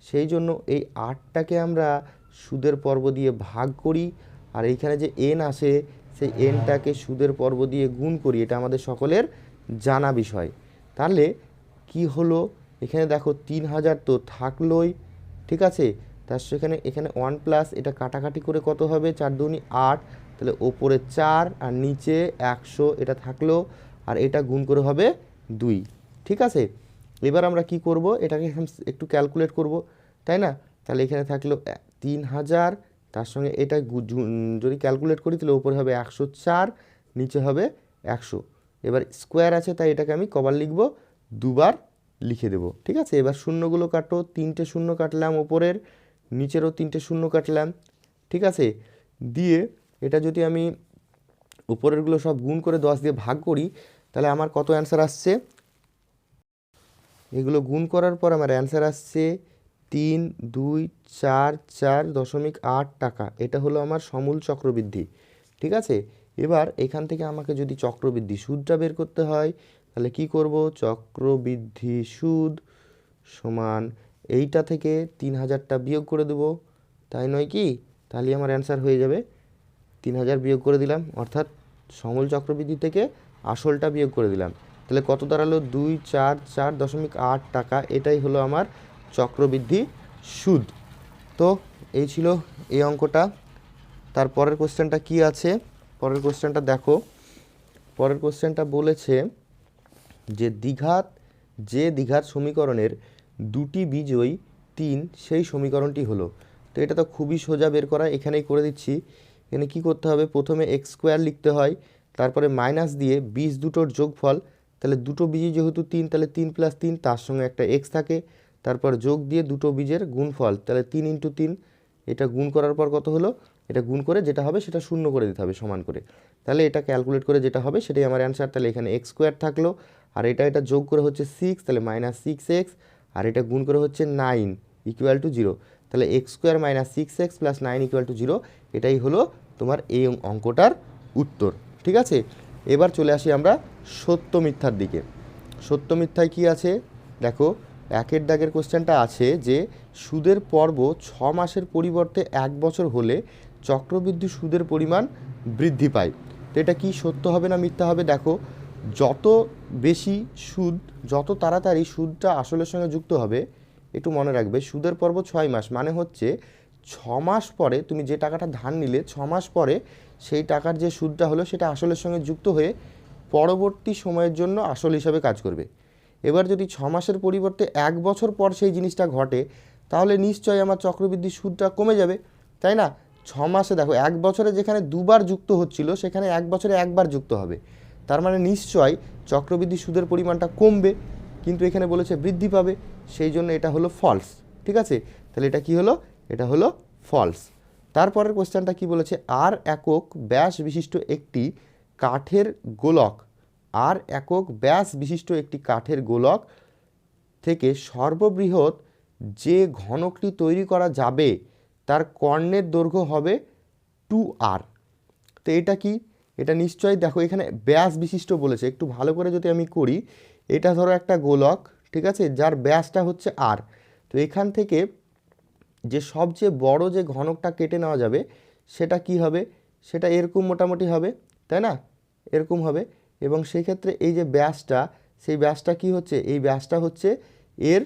সেই জন্য এই 8টাকে আমরা সুদের পর্ব দিয়ে ভাগ করি, আর এইখানে যে এন আসে সেই এনটাকে সুদের পর্ব দিয়ে গুণ করি, এটা আমাদের সকলের জানা বিষয়। তাহলে কি হলো, এখানে দেখো 3000 তো থাকলোই, ঠিক আছে, তার সেখানে এখানে 1 প্লাস এটা কাটাকাটি করে কত হবে, 4 দুগুণে 8, তাহলে ওপরে 4 আর নিচে 100 এটা থাকলো, আর এটা গুণ করে হবে 2, ঠিক আছে। এবার আমরা কি করব, এটাকে একটু ক্যালকুলেট করব, তাই না। তাহলে এখানে থাকলো 3000, তার সঙ্গে এটা যদি ক্যালকুলেট করি তাহলে ওপরে হবে 104, নিচে হবে 100। এবার স্কোয়ার আছে তাই এটাকে আমি কবার লিখব, দুবার লিখে দেব, ঠিক আছে। এবার শূন্যগুলো কাটো, 3টে শূন্য কাটলাম ওপরের, নিচেরও 3টে শূন্য কাটলাম, ঠিক আছে। দিয়ে এটা যদি আমি উপরেরগুলো সব গুণ করে 10 দিয়ে ভাগ করি তাহলে আমার কত অ্যান্সার আসছে, এগুলো গুণ করার পর আমার অ্যান্সার আসছে 3244.8 টাকা, এটা হলো আমার সমূল চক্রবৃদ্ধি, ঠিক আছে। এবার এখান থেকে আমাকে যদি চক্রবৃদ্ধি সুদটা বের করতে হয় তাহলে কি করব, চক্রবৃদ্ধি সুদ সমান এইটা থেকে 3000টা বিয়োগ করে দেব, তাই নয় কি, তাহলে আমার অ্যান্সার হয়ে যাবে 3000 বিয়োগ করে দিলাম, অর্থাৎ সমূল চক্রবৃদ্ধি থেকে আসলটা বিয়োগ করে দিলাম, তাহলে কত দাঁড়ালো 244.8 টাকা, এটাই হলো আমার চক্রবৃদ্ধি সুদ। তো এই ছিল এই অঙ্কটা। তারপরের কোশ্চেনটা কি আছে, পরের কোশ্চেনটা দেখো। পরের কোশ্চেনটা বলেছে যে দ্বিঘাত সমীকরণের দুটি বিজয়ী 3 সেই সমীকরণটি হলো। তো এটা তো খুবই সোজা বের করা, এখানেই করে দিচ্ছি। এখানে কি করতে হবে, প্রথমে এক্স স্কোয়ার লিখতে হয়, তারপরে মাইনাস দিয়ে বীজ দুটোর যোগফল, তাহলে দুটো বীজই যেহেতু 3 তাহলে 3 + 3, তার সঙ্গে একটা এক্স থাকে, তারপর যোগ দিয়ে দুটো বীজের গুণফল, তাহলে 3 × 3, এটা গুণ করার পর কত হলো, এটা গুণ করে যেটা হবে সেটা শূন্য করে দিতে হবে সমান করে, তাহলে এটা ক্যালকুলেট করে যেটা হবে সেটাই আমার অ্যান্সার। তাহলে এখানে এক্স স্কোয়ার থাকলো, আর এটা যোগ করে হচ্ছে 6, তাহলে -6x, আর এটা গুণ করে হচ্ছে 9 = 0। তাহলে x² - 6x + 9 = 0, এটাই হলো তোমার এই অঙ্কটার উত্তর। ঠিক আছে, এবার চলে আসি আমরা সত্য মিথ্যার দিকে। সত্য মিথ্যায় কি আছে দেখো, একের দাগের কোশ্চেনটা আছে যে সুদের পর্ব 6 মাসের পরিবর্তে 1 বছর হলে চক্রবৃদ্ধি সুদের পরিমাণ বৃদ্ধি পায়। তো এটা কি সত্য হবে না মিথ্যা হবে? দেখো, যত বেশি সুদ, যত তাড়াতাড়ি সুদটা আসলের সঙ্গে যুক্ত হবে, একটু মনে রাখবে সুদের পর্ব 6 মাস মানে হচ্ছে 6 মাস পরে তুমি যে টাকাটা ধার নিলে 6 মাস পরে সেই টাকার যে সুদটা হলো সেটা আসলের সঙ্গে যুক্ত হয়ে পরবর্তী সময়ের জন্য আসল হিসাবে কাজ করবে। এবার যদি 6 মাসের পরিবর্তে 1 বছর পর সেই জিনিসটা ঘটে, তাহলে নিশ্চয়ই আমার চক্রবৃদ্ধি সুদটা কমে যাবে, তাই না? 6 মাসে দেখো, 1 বছরে যেখানে দুবার যুক্ত হচ্ছিল সেখানে 1 বছরে একবার যুক্ত হবে, তার মানে নিশ্চয়ই চক্রবৃদ্ধি সুদের পরিমাণটা কমবে, কিন্তু এখানে বলেছে বৃদ্ধি পাবে, সেই জন্য এটা হলো ফলস। ঠিক আছে, তাহলে এটা কি হলো, এটা হলো ফলস। তারপরের কোশ্চেনটা কি বলেছে, আর একক ব্যাস বিশিষ্ট একটি কাঠের গোলক, আর একক ব্যাস বিশিষ্ট একটি কাঠের গোলক থেকে সর্ববৃহৎ যে ঘনকটি তৈরি করা যাবে তার কর্ণের দৈর্ঘ্য হবে 2r। তো এটা কি, এটা নিশ্চয়ই দেখো এখানে ব্যাস বিশিষ্ট বলেছে, একটু ভালো করে যদি আমি করি, এটা ধরো একটা গোলক, ঠিক আছে, যার ব্যাসটা হচ্ছে r। তো এখান থেকে যে সবচেয়ে বড় যে ঘনকটা কেটে নেওয়া যাবে সেটা কি হবে, সেটা এরকম মোটামুটি হবে, তাই না, এরকম হবে। এবং সেই ক্ষেত্রে এই যে ব্যাসটা, সেই ব্যাসটা কি হচ্ছে, এই ব্যাসটা হচ্ছে এর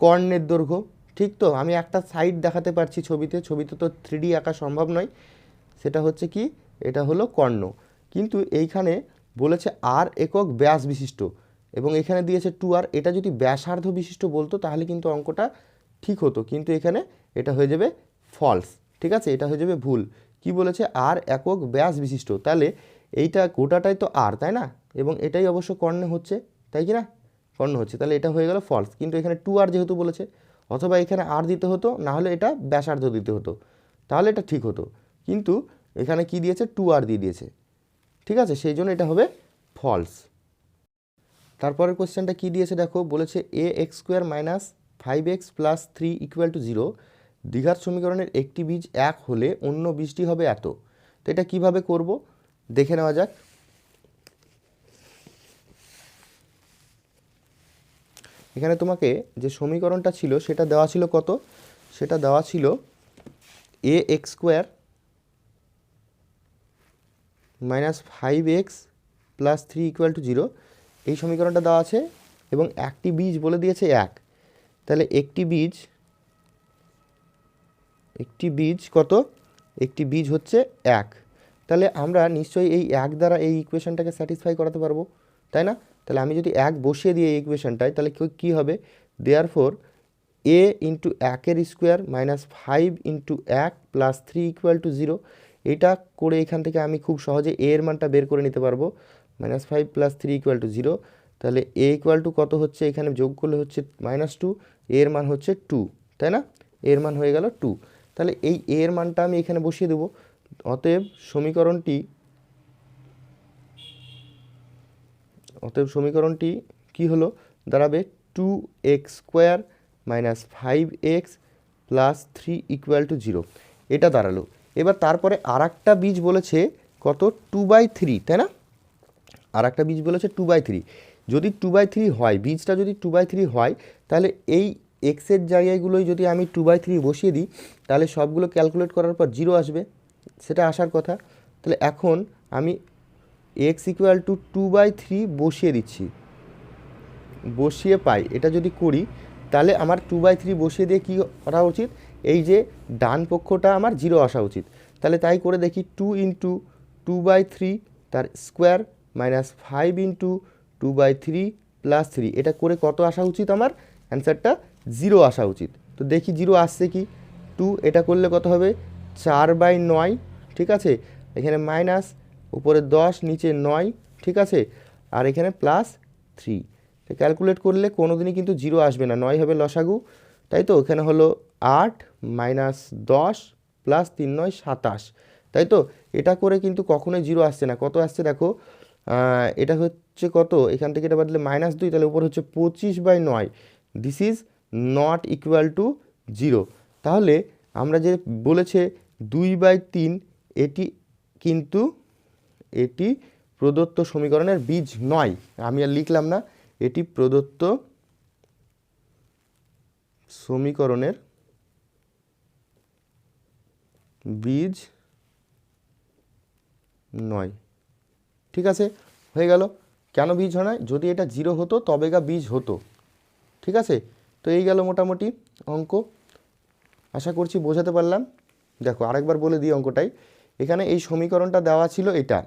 কর্ণের দৈর্ঘ্য। ঠিক তো, আমি একটা সাইড দেখাতে পারছি ছবিতে, ছবিতে তো 3D আঁকা সম্ভব নয়, সেটা হচ্ছে কি, এটা হলো কর্ণ। কিন্তু এইখানে বলেছে আর একক ব্যাস বিশিষ্ট, এবং এখানে দিয়েছে 2r, এটা যদি ব্যাসার্ধ বিশিষ্ট বলতো তাহলে কিন্তু অঙ্কটা ঠিক হতো, কিন্তু এখানে এটা হয়ে যাবে ফলস। ঠিক আছে, এটা হয়ে যাবে ভুল। কি বলেছে, আর একক ব্যাস বিশিষ্ট, তাহলে এইটা গোটাটাই তো আর, তাই না, এবং এটাই অবশ্য কর্ণে হচ্ছে, তাই কি না, কর্ণ হচ্ছে, তাহলে এটা হয়ে গেল ফলস। কিন্তু এখানে 2r যেহেতু বলেছে, অথবা এখানে আর দিতে হতো, না হলে এটা ব্যাসার্ধ দিতে হতো, তাহলে এটা ঠিক হতো, কিন্তু এখানে কি দিয়েছে, 2r দিয়ে দিয়েছে। ঠিক আছে, সেই জন্য এটা হবে ফলস। তারপরের কোশ্চেনটা কি দিয়েছে দেখো, বলেছে ax² - 5x + 3 = 0, দ্বিঘাত সমীকরণের একটি বীজ 1 হলে অন্য বীজটি হবে এত। তো এটা কিভাবে করব দেখে নেওয়া যাক। এখানে তোমাকে যে সমীকরণটা ছিল সেটা দেওয়া ছিল কত, সেটা দেওয়া ছিল ax² - 5x + 3 = 0, এই সমীকরণটা দেওয়া আছে, এবং একটি বীজ বলে দিয়েছে 1, তাহলে একটি বীজ কত, একটি বীজ হচ্ছে 1, তাহলে আমরা নিশ্চয়ই এই 1 দ্বারা এই ইকুয়েশনটাকে স্যাটিসফাই করাতে পারবো, তাই না? তাহলে আমি যদি 1 বসিয়ে দিই এই ইকুয়েশনটায়, তাহলে কি হবে, দেয়ারফর a × 1 এর স্কোয়ার -5 × 1 + 3 = 0, এটা করে এখান থেকে আমি খুব সহজে a এর মানটা বের করে নিতে পারবো, -5 + 3 = 0, তাহলে a = কত হচ্ছে, এখানে যোগ করলে হচ্ছে -2, a এর মান হচ্ছে 2, তাই না, a এর মান হয়ে গেল 2, তাহলে এই a এর মানটা আমি এখানে বসিয়ে দেবো। অতএব সমীকরণটি কি হলো, দাঁড়াবে 2x² - 5x + 3 = 0, এটা দাঁড়ালো। এবার তারপরে আর একটা বীজ বলেছে কত, 2/3, তাই না, আর একটা বীজ বলেছে 2/3, যদি 2/3 হয়, বীজটা যদি 2/3 হয়, তাহলে এই এক্সের জায়গাগুলোই যদি আমি 2/3 বসিয়ে দিই, তাহলে সবগুলো ক্যালকুলেট করার পর 0 আসবে, সেটা আসার কথা। তাহলে এখন আমি x = 2/3 বসিয়ে দিচ্ছি, বসিয়ে পাই, এটা যদি করি তাহলে আমার 2/3 বসিয়ে দিয়ে কী করা উচিত, এই যে ডান পক্ষটা আমার 0 আসা উচিত। তাহলে তাই করে দেখি 2 ইন্টু 2/3 তার স্কোয়ার মাইনাস 5 ইন্টু 2/3 প্লাস 3, এটা করে কত আসা উচিত, আমার অ্যান্সারটা 0 আসা উচিত। তো দেখি 0 আসছে কি, 2, এটা করলে কত হবে 4/9, ঠিক আছে, এখানে মাইনাস উপরে 10 নিচে 9, ঠিক আছে, আর এখানে প্লাস 3। তো ক্যালকুলেট করলে কোনো দিনই কিন্তু 0 আসবে না, 9 হবে লসাগু, তাই তো, এখানে হলো 8 মাইনাস 10 প্লাস 3 9 27, তাই তো। এটা করে কিন্তু কখনোই 0 আসছে না, কত আসছে দেখো, এটা হচ্ছে কত, এখান থেকে এটা বাদলে -2, তাহলে উপর হচ্ছে 25/9, this is not equal to 0। তাহলে আমরা যে বলেছে 2/3, এটি কিন্তু এটি প্রদত্ত সমীকরণের বীজ নয়, আমি আর লিখলাম না, এটি প্রদত্ত সমীকরণের বীজ নয়, ঠিক আছে, হয়ে গেল। কেন বীজ হয় না, যদি এটা 0 হতো তবে গা বীজ হতো, ঠিক আছে। তো এই গেল মোটামুটি অঙ্ক, আশা করছি বোঝাতে পারলাম। দেখো আরেকবার বলে দিই অঙ্কটাই, এখানে এই সমীকরণটা দেওয়া ছিল এটা,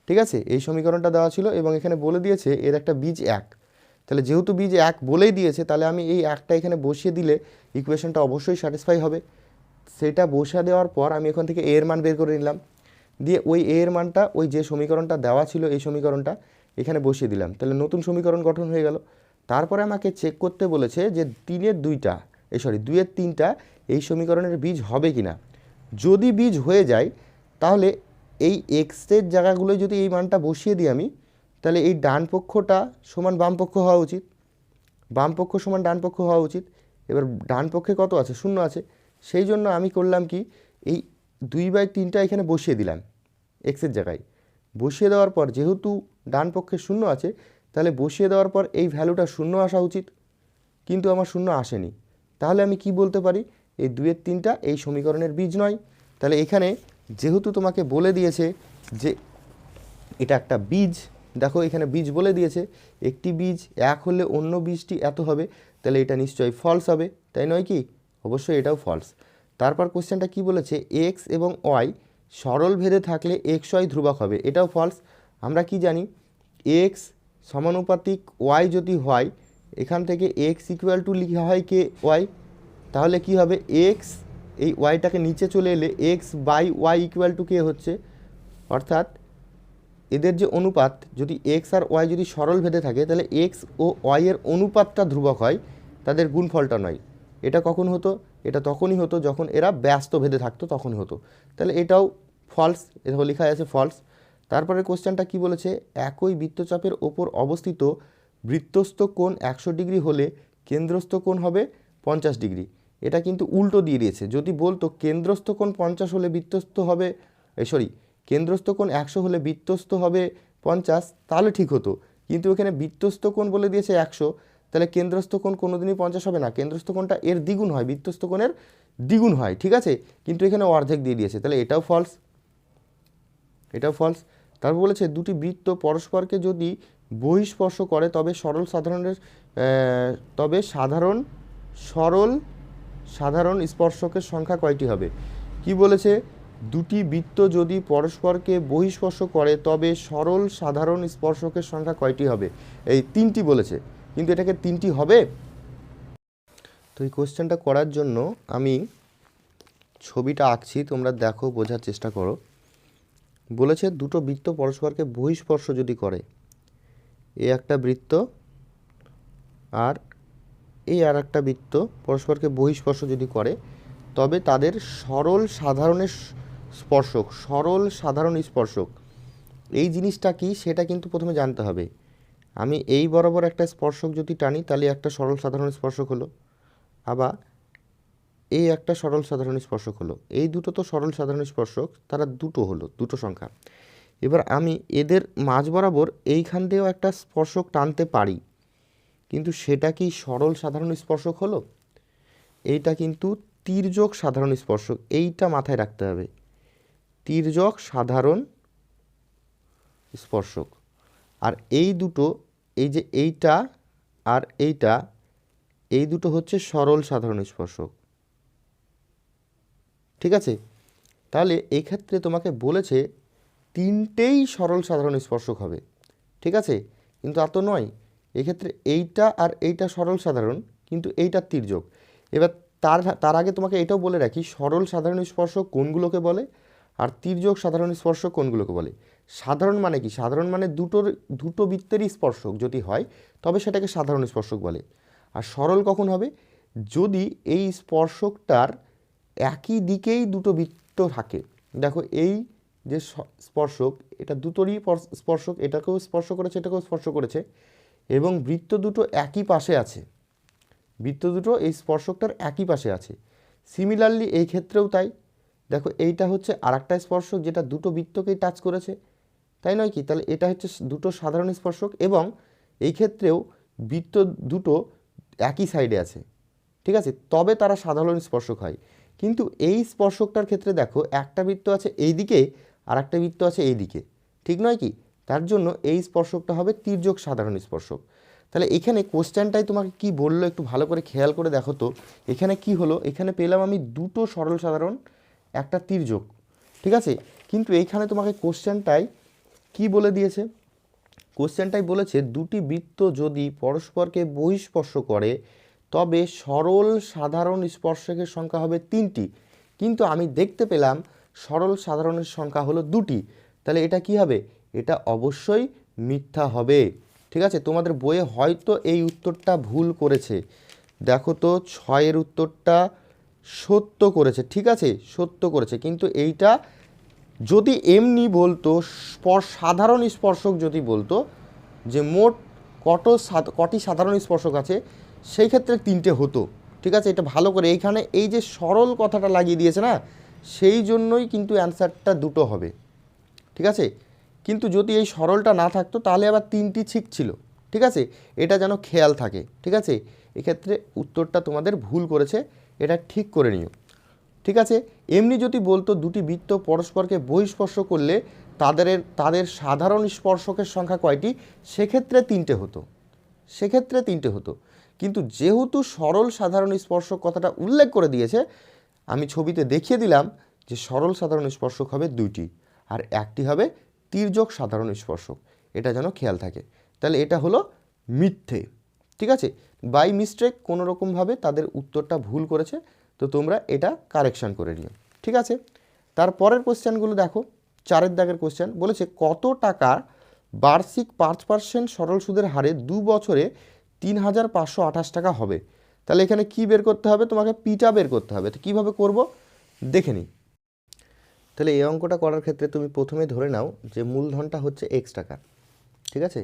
ঠিক আছে, এই সমীকরণটা দেওয়া ছিল এবং এখানে বলে দিয়েছে এর একটা বীজ 1, তাহলে যেহেতু বীজ 1 বলেই দিয়েছে, তাহলে আমি এই 1টা এখানে বসিয়ে দিলে ইকুয়েশনটা অবশ্যই স্যাটিসফাই হবে। সেটা বসা দেওয়ার পর আমি এখান থেকে এর মান বের করে নিলাম, দিয়ে ওই এর মানটা ওই যে সমীকরণটা দেওয়া ছিল এই সমীকরণটা এখানে বসিয়ে দিলাম, তাহলে নতুন সমীকরণ গঠন হয়ে গেল। তারপরে আমাকে চেক করতে বলেছে যে 3-এর 2টা, 2-এর 3টা এই সমীকরণের বীজ হবে কি না। যদি বীজ হয়ে যায় তাহলে এই এক্সের জায়গাগুলোয় যদি এই মানটা বসিয়ে দিই আমি, তাহলে এই ডান পক্ষটা সমান বাম পক্ষ হওয়া উচিত, বাম পক্ষ সমান ডান পক্ষ হওয়া উচিত। এবার ডান পক্ষে কত আছে, 0 আছে, সেই জন্য আমি করলাম কি, এই 2/3টা এখানে বসিয়ে দিলাম এক্সের জায়গায়। বসিয়ে দেওয়ার পর যেহেতু ডান পক্ষে 0 আছে, তাহলে বসিয়ে দেওয়ার পর এই ভ্যালুটা 0 আসা উচিত, কিন্তু আমার 0 আসেনি। তাহলে আমি কি বলতে পারি, এই 2-এর 3টা এই সমীকরণের বীজ নয়। তাহলে এখানে যেহেতু তোমাকে বলে দিয়েছে যে এটা একটা বীজ, দেখো এখানে বীজ বলে দিয়েছে, একটি বীজ 1 হলে অন্য বীজটি এত হবে, তাহলে এটা নিশ্চয়ই ফলস হবে, তাই নয় কি, অবশ্যই এটাও ফলস। তারপর কোশ্চেনটা কি বলেছে, এক্স এবং ওয়াই সরল ভেদে থাকলে এক্স ওয়াই ধ্রুবক হবে, এটাও ফলস। আমরা কি জানি, এক্স সমানুপাতিক ওয়াই যদি হয়, এখান থেকে এক্স ইকুয়াল টু লিখা হয় কে ওয়াই, তাহলে কি হবে, এক্স এই ওয়াইটাকে নিচে চলে এলে X by Y equal to K হচ্ছে, অর্থাৎ এদের যে অনুপাত, যদি এক্স আর ওয়াই যদি সরল ভেদে থাকে, তাহলে এক্স ও ওয়াই এর অনুপাতটা ধ্রুবক হয়, তাদের গুণফলটা নয়। এটা কখন হতো, এটা তখনই হতো যখন এরা ব্যস্ত ভেদে থাকতো, তখনই হতো, তাহলে এটাও ফলস, এটা লেখা আছে ফলস। তারপরে কোশ্চেনটা কি বলেছে, একই বৃত্তচাপের ওপর অবস্থিত বৃত্তস্থ কোণ 100 ডিগ্রি হলে কেন্দ্রস্থ কোণ হবে 50 ডিগ্রি। এটা কিন্তু উল্টো দিয়ে দিয়েছে, যদি বলতো কেন্দ্রস্থ কোণ 50 হলে বৃত্তস্থ হবে, কেন্দ্রস্থ কোণ 100 হলে বৃত্তস্থ হবে 50, তাহলে ঠিক হতো, কিন্তু এখানে বৃত্তস্থ কোণ বলে দিয়েছে 100, তাহলে কেন্দ্রস্থ কোণ কোনোদিনই 50 হবে না, কেন্দ্রস্থ কোণটা এর দ্বিগুণ হয়, বৃত্তস্থ কোণের দ্বিগুণ হয়, ঠিক আছে, কিন্তু এখানে অর্ধেক দিয়ে দিয়েছে, তাহলে এটাও ফলস, এটাও ফলস। তারপর বলেছে দুটি বৃত্ত পরস্পরকে যদি বহিঃস্পর্শ করে তবে সাধারণ স্পর্শকের সংখ্যা কয়টি হবে। কি বলেছে, দুটি বৃত্ত যদি পরস্পরকে বহিঃস্পর্শ করে তবে সরল সাধারণ স্পর্শকের সংখ্যা কয়টি হবে, এই 3টি বলেছে, কিন্তু এটাকে 3টি হবে। তো এই কোশ্চেনটা করার জন্য আমি ছবিটা আঁকছি, তোমরা দেখো, বোঝার চেষ্টা করো। বলেছে দুটো বৃত্ত পরস্পরকে বহিঃস্পর্শ যদি করে, এই একটা বৃত্ত আর এই আর একটা বৃত্ত পরস্পরকে বহিঃস্পর্শ যদি করে, তবে তাদের সরল সাধারণ স্পর্শক এই জিনিসটা কি সেটা কিন্তু প্রথমে জানতে হবে। আমি এই বরাবর একটা স্পর্শক যদি টানি তাহলে একটা সরল সাধারণ স্পর্শক হলো, আবার এই একটা সরল সাধারণ স্পর্শক হলো, এই দুটো তো সরল সাধারণ স্পর্শক, তারা দুটো হলো, দুটো সংখ্যা। এবার আমি এদের মাঝ বরাবর এইখান দিয়েও একটা স্পর্শক টানতে পারি, কিন্তু সেটা কি সরল সাধারণ স্পর্শক হলো, এইটা কিন্তু তির্যক সাধারণ স্পর্শক, এইটা মাথায় রাখতে হবে, তির্যক সাধারণ স্পর্শক। আর এই দুটো, এই যে এইটা আর এইটা, এই দুটো হচ্ছে সরল সাধারণ স্পর্শক। ঠিক আছে, তাহলে এই ক্ষেত্রে তোমাকে বলেছে তিনটেই সরল সাধারণ স্পর্শক হবে। ঠিক আছে, কিন্তু তা তো নয়, এক্ষেত্রে এইটা আর এইটা সরল সাধারণ, কিন্তু এইটা তির্যক। এবার তার আগে তোমাকে এটাও বলে রাখি, সরল সাধারণ স্পর্শক কোনগুলোকে বলে আর তির্যক সাধারণ স্পর্শক কোনগুলোকে বলে। সাধারণ মানে কি? সাধারণ মানে দুটো বৃত্তেরই স্পর্শক যদি হয় তবে সেটাকে সাধারণ স্পর্শক বলে। আর সরল কখন হবে? যদি এই স্পর্শকটার একই দিকেই দুটো বৃত্ত থাকে। দেখো এই যে স্পর্শক, এটা দুটোরই স্পর্শক, এটাকেও স্পর্শ করেছে এটাকেও স্পর্শ করেছে, এবং বৃত্ত দুটো একই পাশে আছে, বৃত্ত দুটো এই স্পর্শকটার একই পাশে আছে। সিমিলারলি এই ক্ষেত্রেও তাই। দেখো এইটা হচ্ছে আর একটা স্পর্শক যেটা দুটো বৃত্তকেই টাচ করেছে, তাই নয় কি? তাহলে এটা হচ্ছে দুটো সাধারণ স্পর্শক, এবং এই ক্ষেত্রেও বৃত্ত দুটো একই সাইডে আছে। ঠিক আছে, তবে তারা সাধারণ স্পর্শক হয়। কিন্তু এই স্পর্শকটার ক্ষেত্রে দেখো একটা বৃত্ত আছে এই দিকে আর একটা বৃত্ত আছে এই দিকে, ঠিক নয় কি? তার জন্য এই স্পর্শকটা হবে তির্যক সাধারণ স্পর্শক। তাহলে এখানে কোশ্চেনটাই তোমাকে কি বললো একটু ভালো করে খেয়াল করে দেখো তো। এখানে কি হলো? এখানে পেলাম আমি দুটো সরল সাধারণ, একটা তির্যক। ঠিক আছে, কিন্তু এইখানে তোমাকে কোশ্চেনটাই কি বলে দিয়েছে? কোশ্চেনটাই বলেছে দুটি বৃত্ত যদি পরস্পরকে বহিঃস্পর্শ করে তবে সরল সাধারণ স্পর্শকের সংখ্যা হবে 3টি, কিন্তু আমি দেখতে পেলাম সরল সাধারণের সংখ্যা হলো 2টি। তাহলে এটা কি হবে? এটা অবশ্যই মিথ্যা হবে। ঠিক আছে, তোমাদের বইয়ে হয়তো এই উত্তরটা ভুল করেছে। দেখো তো 6-এর উত্তরটা সত্য করেছে। ঠিক আছে, সত্য করেছে, কিন্তু এইটা যদি এমনি বলতো সাধারণ স্পর্শক যদি বলতো যে মোট কটি সাধারণ স্পর্শক আছে, সেই ক্ষেত্রে 3টে হতো। ঠিক আছে, এটা ভালো করে এইখানে এই যে সরল কথাটা লাগিয়ে দিয়েছে না, সেই জন্যই কিন্তু অ্যান্সারটা 2টো হবে। ঠিক আছে, কিন্তু যদি এই সরলটা না থাকতো তাহলে আবার 3টি ঠিক ছিল। ঠিক আছে, এটা যেন খেয়াল থাকে। ঠিক আছে, এক্ষেত্রে উত্তরটা তোমাদের ভুল করেছে, এটা ঠিক করে নিও। ঠিক আছে, এমনি যদি বলতো দুটি বৃত্ত পরস্পরকে বহিঃস্পর্শ করলে তাদের সাধারণ স্পর্শকের সংখ্যা কয়টি, সেক্ষেত্রে 3টে হতো, সেক্ষেত্রে 3টে হতো। কিন্তু যেহেতু সরল সাধারণ স্পর্শক কথাটা উল্লেখ করে দিয়েছে, আমি ছবিতে দেখিয়ে দিলাম যে সরল সাধারণ স্পর্শক হবে 2টি আর একটি হবে তির্যক সাধারণ স্পর্শক, এটা যেন খেয়াল থাকে। তাহলে এটা হলো মিথ্যে। ঠিক আছে, বাই মিস্টেক কোনো রকমভাবে তাদের উত্তরটা ভুল করেছে, তো তোমরা এটা কারেকশান করে নিও। ঠিক আছে, তারপরের কোশ্চেনগুলো দেখো। 4-এর দাগের কোশ্চেন বলেছে কত টাকা বার্ষিক 5% সরল সুদের হারে 2 বছরে 3,528 টাকা হবে। তাহলে এখানে কি বের করতে হবে? তোমাকে পিটা বের করতে হবে। তো কীভাবে করব দেখে নিই। তাহলে এই অঙ্কটা করার ক্ষেত্রে তুমি প্রথমে ধরে নাও যে মূলধনটা হচ্ছে x টাকা। ঠিক আছে,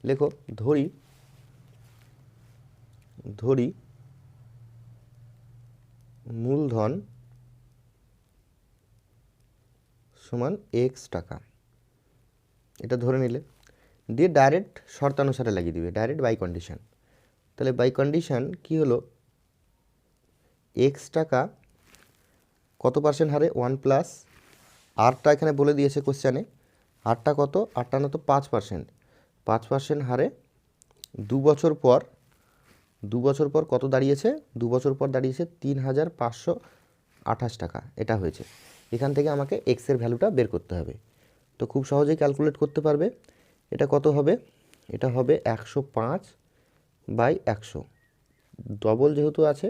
লেখো ধরি মূলধন সমান x টাকা, এটা ধরে নিলে দিয়ে ডাইরেক্ট শর্তানুসারে লাগিয়ে দিবে, ডাইরেক্ট বাই কন্ডিশন। তাহলে বাই কন্ডিশন কি হলো? x টাকা কত পার্সেন্ট হারে? 1+, আরটা এখানে বলে দিয়েছে কোশ্চেনে, আরটা কত? আরটা না তো 5%, 5% হারে 2 বছর পর, 2 বছর পর কত দাঁড়িয়েছে? 2 বছর পর দাঁড়িয়েছে 3,528 টাকা, এটা হয়েছে। এখান থেকে আমাকে এক্সের ভ্যালুটা বের করতে হবে। তো খুব সহজেই ক্যালকুলেট করতে পারবে। এটা কত হবে? এটা হবে 105/100, ডবল যেহেতু আছে,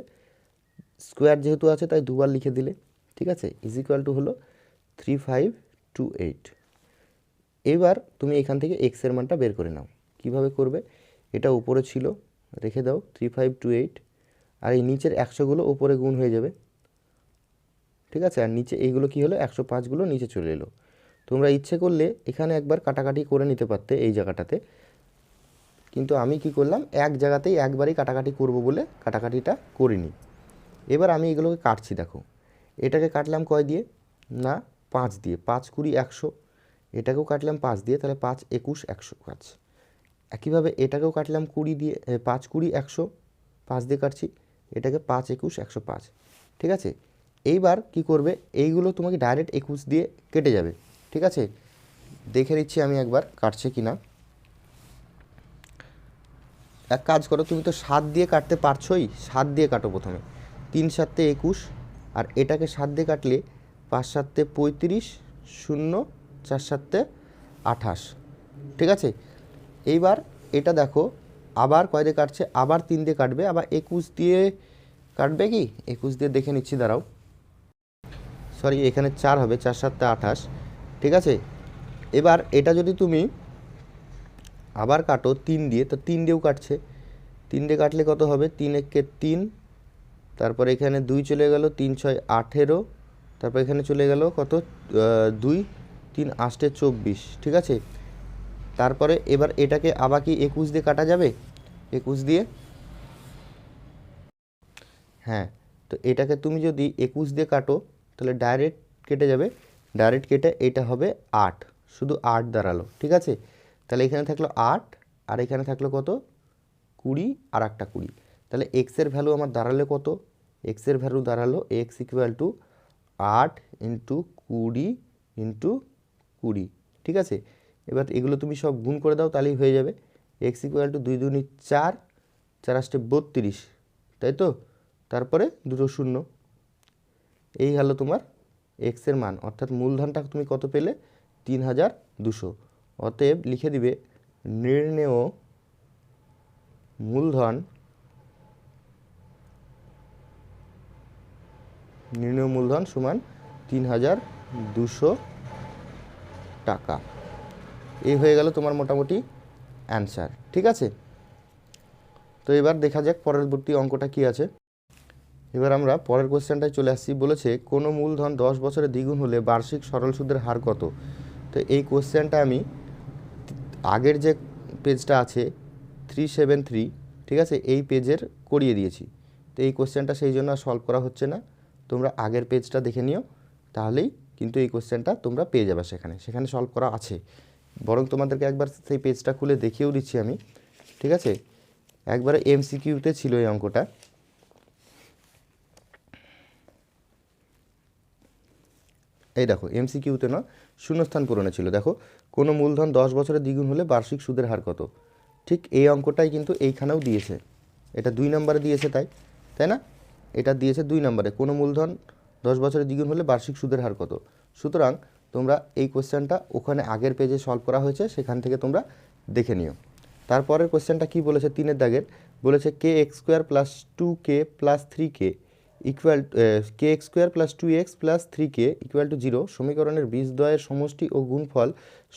স্কোয়ার যেহেতু আছে, তাই দুবার লিখে দিলে। ঠিক আছে, ইজ ইকুয়াল টু হলো 3528। এবার তুমি এখান থেকে এক্সের মানটা বের করে নাও। কিভাবে করবে? এটা উপরে ছিল, রেখে দাও 3528, আর এই নিচের 100গুলো উপরে গুণ হয়ে যাবে। ঠিক আছে, আর নিচে এইগুলো কি হলো? 105গুলো নিচে চলে এলো। তোমরা ইচ্ছে করলে এখানে একবার কাটাকাটি করে নিতে পারতে এই জায়গাটাতে, কিন্তু আমি কি করলাম, এক জায়গাতেই একবারই কাটাকাটি করব বলে কাটাকাটিটা করিনি। এবার আমি এগুলোকে কাটছি। দেখো, এটাকে কাটলাম কয় দিয়ে? না, 5 দিয়ে। 5 20 100। এটাকেও কাটলাম 5 দিয়ে, তাহলে 5 21 105। একইভাবে এটাকেও কাটলাম 20 দিয়ে, 5 20 100, 5 দিয়ে কাটছি। এটাকে 5 21 105। ঠিক আছে, এইবার কি করবে? এইগুলো তোমাকে ডাইরেক্ট 21 দিয়ে কেটে যাবে। ঠিক আছে, দেখে নিচ্ছি আমি একবার কাটছে কি না। এক কাজ করো, তুমি তো 7 দিয়ে কাটতে পারছোই, 7 দিয়ে কাটো প্রথমে। 3 7 21, আর এটাকে 7 দিয়ে কাটলে 5 7 35, 0 4 7 28। ঠিক আছে, এইবার এটা দেখো আবার কয় দিয়ে কাটছে, আবার 3 দিয়ে কাটবে, আবার 21 দিয়ে কাটবে কি, 21 দিয়ে দেখে নিচ্ছি, দাঁড়াও, সরি এখানে 4 হবে, 4 7 28। ঠিক আছে, এবার এটা যদি তুমি আবার কাটো 3 দিয়ে, তো 3 দিয়েও কাটছে, 3 দিয়ে কাটলে কত হবে, 3 একে 3, তারপর এখানে 2 চলে গেল, 3 6 18, তারপর এখানে চলে গেল কত, 2 3 8 24। ঠিক আছে, তারপরে এবার এটাকে আবার কি 21 দিয়ে কাটা যাবে, 21 দিয়ে, হ্যাঁ, তো এটাকে তুমি যদি 21 দিয়ে কাটো তাহলে ডাইরেক্ট কেটে যাবে, ডাইরেক্ট কেটে এটা হবে 8, শুধু 8 দাঁড়ালো। ঠিক আছে, তাহলে এখানে থাকলো 8, আর এখানে থাকলো কত, 20, আর একটা 20। তাহলে এক্সের ভ্যালু আমার দাঁড়ালো কত, এক্সের ভ্যালু দাঁড়ালো x equal to 8 into 20 into 20। ঠিক আছে, এবার এগুলো তুমি সব গুণ করে দাও, তাহলেই হয়ে যাবে। এক্স ইকুয়াল টু 2 2 4, 4 8 32, তাই তো, তারপরে দুটো শূন্য। এই হলো তোমার এক্সের মান, অর্থাৎ মূলধনটা তুমি কত পেলে, 3200। অতএব লিখে দিবে নির্ণেয় মূলধন, নির্ণেয় মূলধন সমান 3200 টাকা। এই হয়ে গেল তোমার মোটামুটি অ্যান্সার। ঠিক আছে, তো এবার দেখা যাক পরবর্তী অঙ্কটা কি আছে। এবার আমরা পরের কোশ্চেনটায় চলে আসছি। বলেছে কোনো মূলধন 10 বছরে দ্বিগুণ হলে বার্ষিক সরল সুদের হার কত। তো এই কোশ্চেনটা আমি আগের যে পেজটা আছে 373, ঠিক আছে, এই পেজের করিয়ে দিয়েছি। তো এই কোশ্চেনটা সেই জন্য সলভ করা হচ্ছে না, তোমরা আগের পেজটা দেখে নিও, তাহলেই কিন্তু এই কোশ্চেনটা তোমরা পেয়ে যাবে, সেখানে সলভ করা আছে। বরং তোমাদেরকে একবার সেই পেজটা খুলে দেখিয়েও দিচ্ছি আমি। ঠিক আছে, একবারে এমসিকিউতে ছিল এই অঙ্কটা। এই দেখো এমসিকিউতে না, শূন্যস্থান পূরণে ছিল। দেখো কোনো মূলধন 10 বছরে দ্বিগুণ হলে বার্ষিক সুদের হার কত। ঠিক এই অঙ্কটাই কিন্তু এইখানেও দিয়েছে, এটা 2 নম্বরে দিয়েছে, তাই না, এটা দিয়েছে 2 নম্বরে, কোনো মূলধন 10 বছরে দ্বিগুণ হলে বার্ষিক সুদের হার কত। সুতরাং তোমরা এই কোশ্চেনটা ওখানে আগের পেজে সলভ করা হয়েছে, সেখান থেকে তোমরা দেখে নিও। তারপরের কোশ্চেনটা কি বলেছে, 3-এর দাগের বলেছে K X square plus 2k plus 3k equal K X square plus 2x plus 3k equal to 0 সমীকরণের বীজদ্বয়ের সমষ্টি ও গুণফল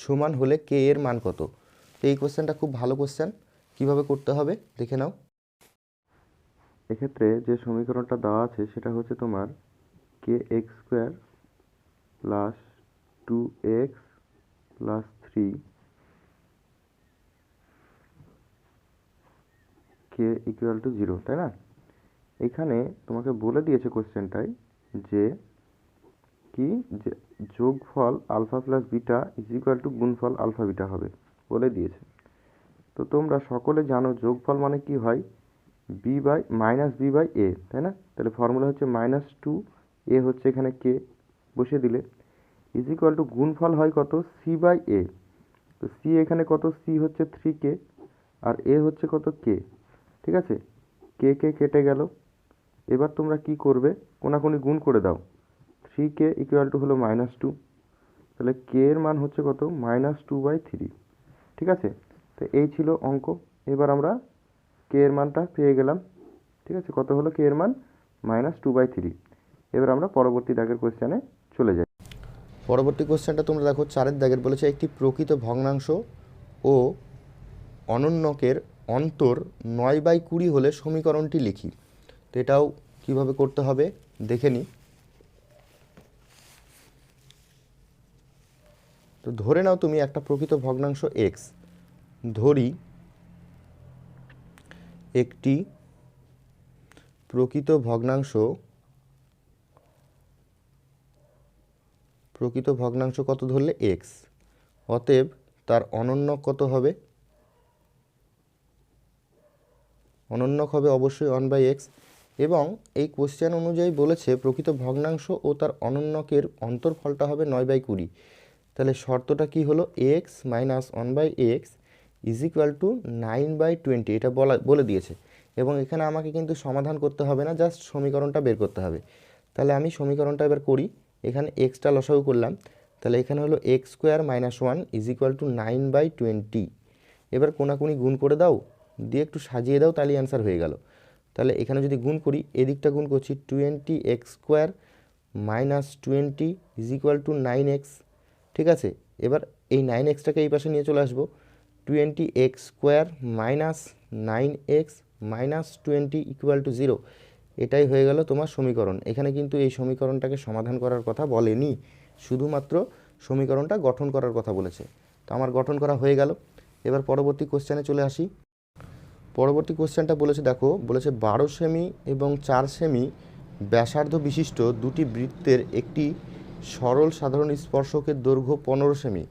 সমান হলে কে এর মান কত। তো এই কোশ্চেনটা খুব ভালো কোশ্চেন, কীভাবে করতে হবে দেখে নাও। এক্ষেত্রে যে সমীকরণটা দেওয়া আছে সেটা হচ্ছে তোমার K X square plus 2x plus 3 K equal to 0, তাই না। এখানে তোমাকে বলে দিয়েছে কোশ্চেনটাই যে কি, যে যোগফল alpha plus beta is equal to গুণফল আলফা বিটা হবে বলে দিয়েছে। তো তোমরা সকলে জানো যোগফল মানে কি হয়, B by minus B by A, তাই না। তাহলে ফর্মুলা হচ্ছে -2, এ হচ্ছে এখানে কে বসিয়ে দিলে, ইজ ইকুয়াল টু গুণফল হয় কত, সি বাই এ। তো সি এখানে কত, সি হচ্ছে 3k, আর এ হচ্ছে কত, কে। ঠিক আছে, কে কে কেটে গেল। এবার তোমরা কি করবে, কোনাকুনি গুণ করে দাও, 3k ইকুয়াল টু হলো -2, তাহলে কে এর মান হচ্ছে কত, -2/3। ঠিক আছে, তো এই ছিল অঙ্ক। এবার আমরা কে এর মানটা পেয়ে গেলাম। ঠিক আছে, কত হলো কে এর মান, -2/3। এবার আমরা পরবর্তী দাগের কোশ্চেনে চলে যাই। পরবর্তী কোশ্চেনটা তোমরা দেখো 4-এর দাগের বলেছে একটি প্রকৃত ভগ্নাংশ ও অনন্যকের অন্তর 9/20 হলে সমীকরণটি লিখি। তো এটাও কীভাবে করতে হবে দেখে নিই। তো ধরে নাও তুমি একটা প্রকৃত ভগ্নাংশ এক্স, ধরি একটি প্রকৃত ভগ্নাংশ কত ধরলে এক্স, অতএব তার অনন্যক কত হবে, অনন্যক হবে অবশ্যই 1/x। এবং এই কোশ্চেন অনুযায়ী বলেছে প্রকৃত ভগ্নাংশ ও তার অনন্যকের অন্তরফলটা হবে 9/20। তাহলে শর্তটা কি হলো, x minus 1/x is equal two 9/20 এটা বলে দিয়েছে। এবং এখানে আমাকে কিন্তু সমাধান করতে হবে না, জাস্ট সমীকরণটা বের করতে হবে। তাহলে আমি সমীকরণটা এবার করি। এখানে এক্সটা লসাগু করলাম, তাহলে এখানে হলো x square minus 1 is equal two 9/20। এবার কোনাকুনি গুণ করে দাও, দিয়ে একটু সাজিয়ে দাও, তাহলে অ্যান্সার হয়ে গেল। তাহলে এখানে যদি গুণ করি, এদিকটা গুণ করছি 20x square minus 20 is equal two 9x। ঠিক আছে, এবার এই 9xটাকে এই পাশে নিয়ে চলে আসবো। 20x square minus 9x minus 20 equal to 0। এটাই হয়ে গেল তোমার সমীকরণ। এখানে কিন্তু এই সমীকরণটাকে সমাধান করার কথা বলেনি, শুধুমাত্র সমীকরণটা গঠন করার কথা বলেছে। তো আমার গঠন করা হয়ে গেল। এবার পরবর্তী কোশ্চেনে চলে আসি। পরবর্তী কোশ্চেনটা বলেছে, দেখো বলেছে 12 সেমি এবং 4 সেমি ব্যাসার্ধ বিশিষ্ট দুটি বৃত্তের একটি সরল সাধারণ স্পর্শকের দৈর্ঘ্য 15 সেমি।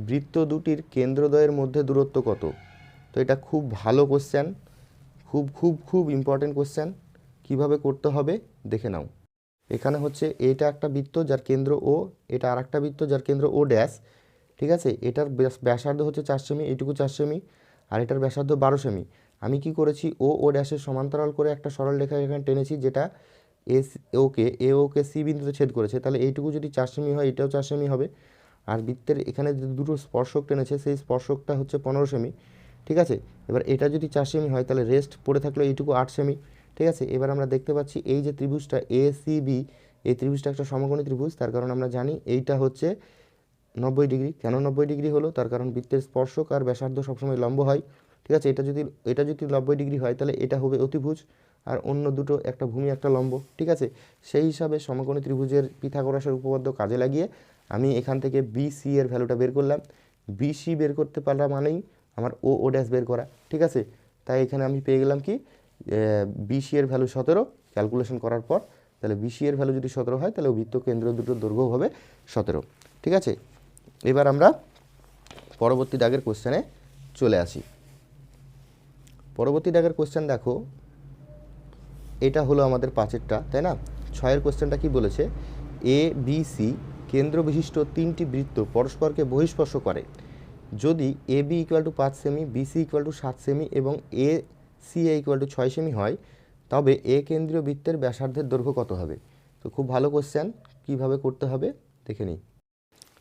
বৃত্ত দুটির কেন্দ্রদ্বয়ের মধ্যে দূরত্ব কত? তো এটা খুব ভালো কোশ্চেন, খুব খুব খুব ইম্পর্টেন্ট কোশ্চেন। কিভাবে করতে হবে দেখে নাও। এখানে হচ্ছে এটা একটা বৃত্ত যার কেন্দ্র ও, এটা আর একটা বৃত্ত যার কেন্দ্র ও ড্যাশ। ঠিক আছে, এটার ব্যাসার্ধ হচ্ছে 4 সেমি, এইটুকু 4 সেমি, আর এটার ব্যাসার্ধ 12 সেমি। আমি কি করেছি, ও ড্যাশের সমান্তরাল করে একটা সরল রেখা এখানে টেনেছি, যেটা ওকে সি বিন্দুতে ছেদ করেছে। তাহলে এইটুকু যদি 4 সেমি হয়, এটাও 4 সেমি হবে। আর বৃত্তের এখানে যে দুটো স্পর্শক টেনেছে, সেই স্পর্শকটা হচ্ছে 15 সেমি। ঠিক আছে, এবার এটা যদি 4 সেমি হয়, তাহলে রেস্ট পড়ে থাকলো এইটুকু 8 সেমি। ঠিক আছে, এবার আমরা দেখতে পাচ্ছি এই যে ত্রিভুজটা এ সি বি, এই ত্রিভুজটা একটা সমকোণী ত্রিভুজ। তার কারণ আমরা জানি এইটা হচ্ছে 90 ডিগ্রি। কেন 90 ডিগ্রি হলো? তার কারণ বৃত্তের স্পর্শক আর ব্যাসার্ধ সবসময় লম্ব হয়। ঠিক আছে, এটা যদি 90 ডিগ্রি হয়, তাহলে এটা হবে অতিভুজ, আর অন্য দুটো একটা ভূমি একটা লম্ব। ঠিক আছে, সেই হিসাবে সমকোণী ত্রিভুজের পিথাগোরাসের উপপাদ্য কাজে লাগিয়ে আমি এখান থেকে বিসি এর ভ্যালুটা বের করলাম। বিসি বের করতে পারা মানেই আমার ও ড্যাশ বের করা। ঠিক আছে, তাই এখানে আমি পেয়ে গেলাম কি, বিসি এর ভ্যালু 17 ক্যালকুলেশন করার পর। তাহলে বিসি এর ভ্যালু যদি 17 হয়, তাহলে বৃত্ত কেন্দ্র দুটোর দৈর্ঘ্য হবে 17। ঠিক আছে, এবার আমরা পরবর্তী দাগের কোশ্চেনে চলে আসি। পরবর্তী দাগের কোশ্চেন দেখো, এটা হলো আমাদের 5এরটা, তাই না? 6এর কোশ্চেনটা কি বলেছে, এ বি সি কেন্দ্র বিশিষ্ট তিনটি বৃত্ত পরস্পরকে বহিঃস্পর্শ করে যদি এ বি ইকুয়াল টু 5 সেমি, বিসি ইকুয়াল টু 7 সেমি এবং এ সি ইকুয়াল টু 6 সেমি হয়, তবে এ কেন্দ্রীয় বৃত্তের ব্যাসার্ধের দৈর্ঘ্য কত হবে? তো খুব ভালো কোশ্চেন, কীভাবে করতে হবে দেখে নিই।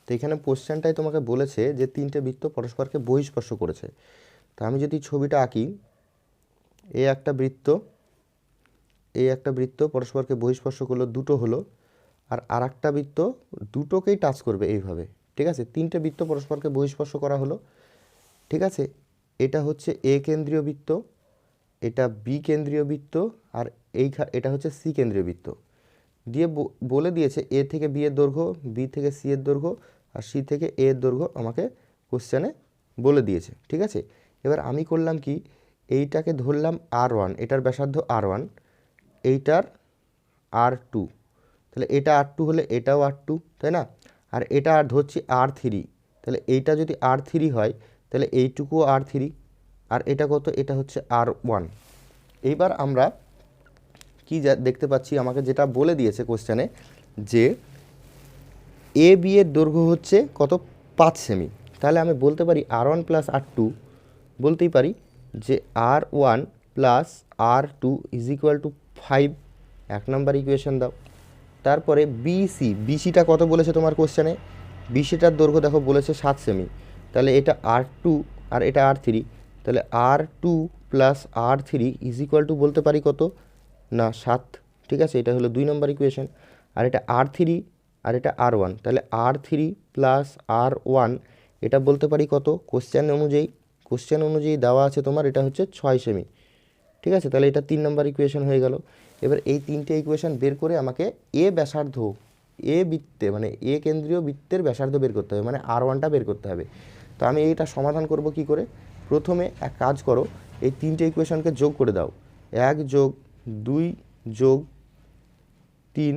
তো এখানে কোশ্চেনটাই তোমাকে বলেছে যে তিনটে বৃত্ত পরস্পরকে বহিঃস্পর্শ করেছে। তা আমি যদি ছবিটা আঁকি, এ একটা বৃত্ত পরস্পরকে বহিঃস্পর্শ করলো, দুটো হলো, আর আরেকটা বৃত্ত দুটোকেই টাচ করবে এইভাবে। ঠিক আছে, তিনটে বৃত্ত পরস্পরকে বহিঃস্পর্শ করা হলো। ঠিক আছে, এটা হচ্ছে এ কেন্দ্রীয় বৃত্ত, এটা বি কেন্দ্রীয় বৃত্ত, আর এটা হচ্ছে সি কেন্দ্রীয় বৃত্ত। দিয়ে বলে দিয়েছে এ থেকে বি এর দৈর্ঘ্য, বি থেকে সি এর দৈর্ঘ্য, আর সি থেকে এ এর দৈর্ঘ্য আমাকে কোশ্চেনে বলে দিয়েছে। ঠিক আছে, এবার আমি করলাম কি, এইটাকে ধরলাম R1, এটার ব্যাসার্ধ R1, এইটার R2, তাহলে এটা R2 হলে এটাও R2, তাই না? আর এটা আর ধরছি R3, তাহলে এইটা যদি R3 হয়, তাহলে এইটুকুও R3, আর এটা কত? এটা হচ্ছে R1। এইবার আমরা কি দেখতে পাচ্ছি, আমাকে যেটা বলে দিয়েছে কোশ্চেনে, যে এ বি এর দৈর্ঘ্য হচ্ছে কত? 5 সেমি। তাহলে আমি বলতে পারি R1 প্লাস R2, বলতেই পারি যে R1 plus R2 is equal to 5। 1 number equation দাও। তারপরে বিসিটা কত বলেছে তোমার কোশ্চেনে? বিসিটার দৈর্ঘ্য দেখো বলেছে 7 সেমি, তাহলে এটা R2 আর এটা R3, তাহলে R2 plus R3 is equal two বলতে পারি কত না 7। ঠিক আছে, এটা হলো 2 নম্বর ইকুয়েশন। আর এটা R3 আর এটা R1, তাহলে R3 প্লাস R1 এটা বলতে পারি কত? কোশ্চেন অনুযায়ী দেওয়া আছে তোমার, এটা হচ্ছে 6 সেমি। ঠিক আছে, তাহলে এটা 3 নম্বর ইকুয়েশন হয়ে গেল। এবার এই তিনটে ইকুয়েশন বের করে আমাকে এ ব্যাসার্ধ, এ বৃত্তে মানে এ কেন্দ্রীয় বৃত্তের ব্যাসার্ধ বের করতে হবে, মানে R1টা বের করতে হবে। তো আমি এইটা সমাধান করব কি করে? প্রথমে এক কাজ করো, এই তিনটে ইকুয়েশনকে যোগ করে দাও। 1 যোগ 2 যোগ 3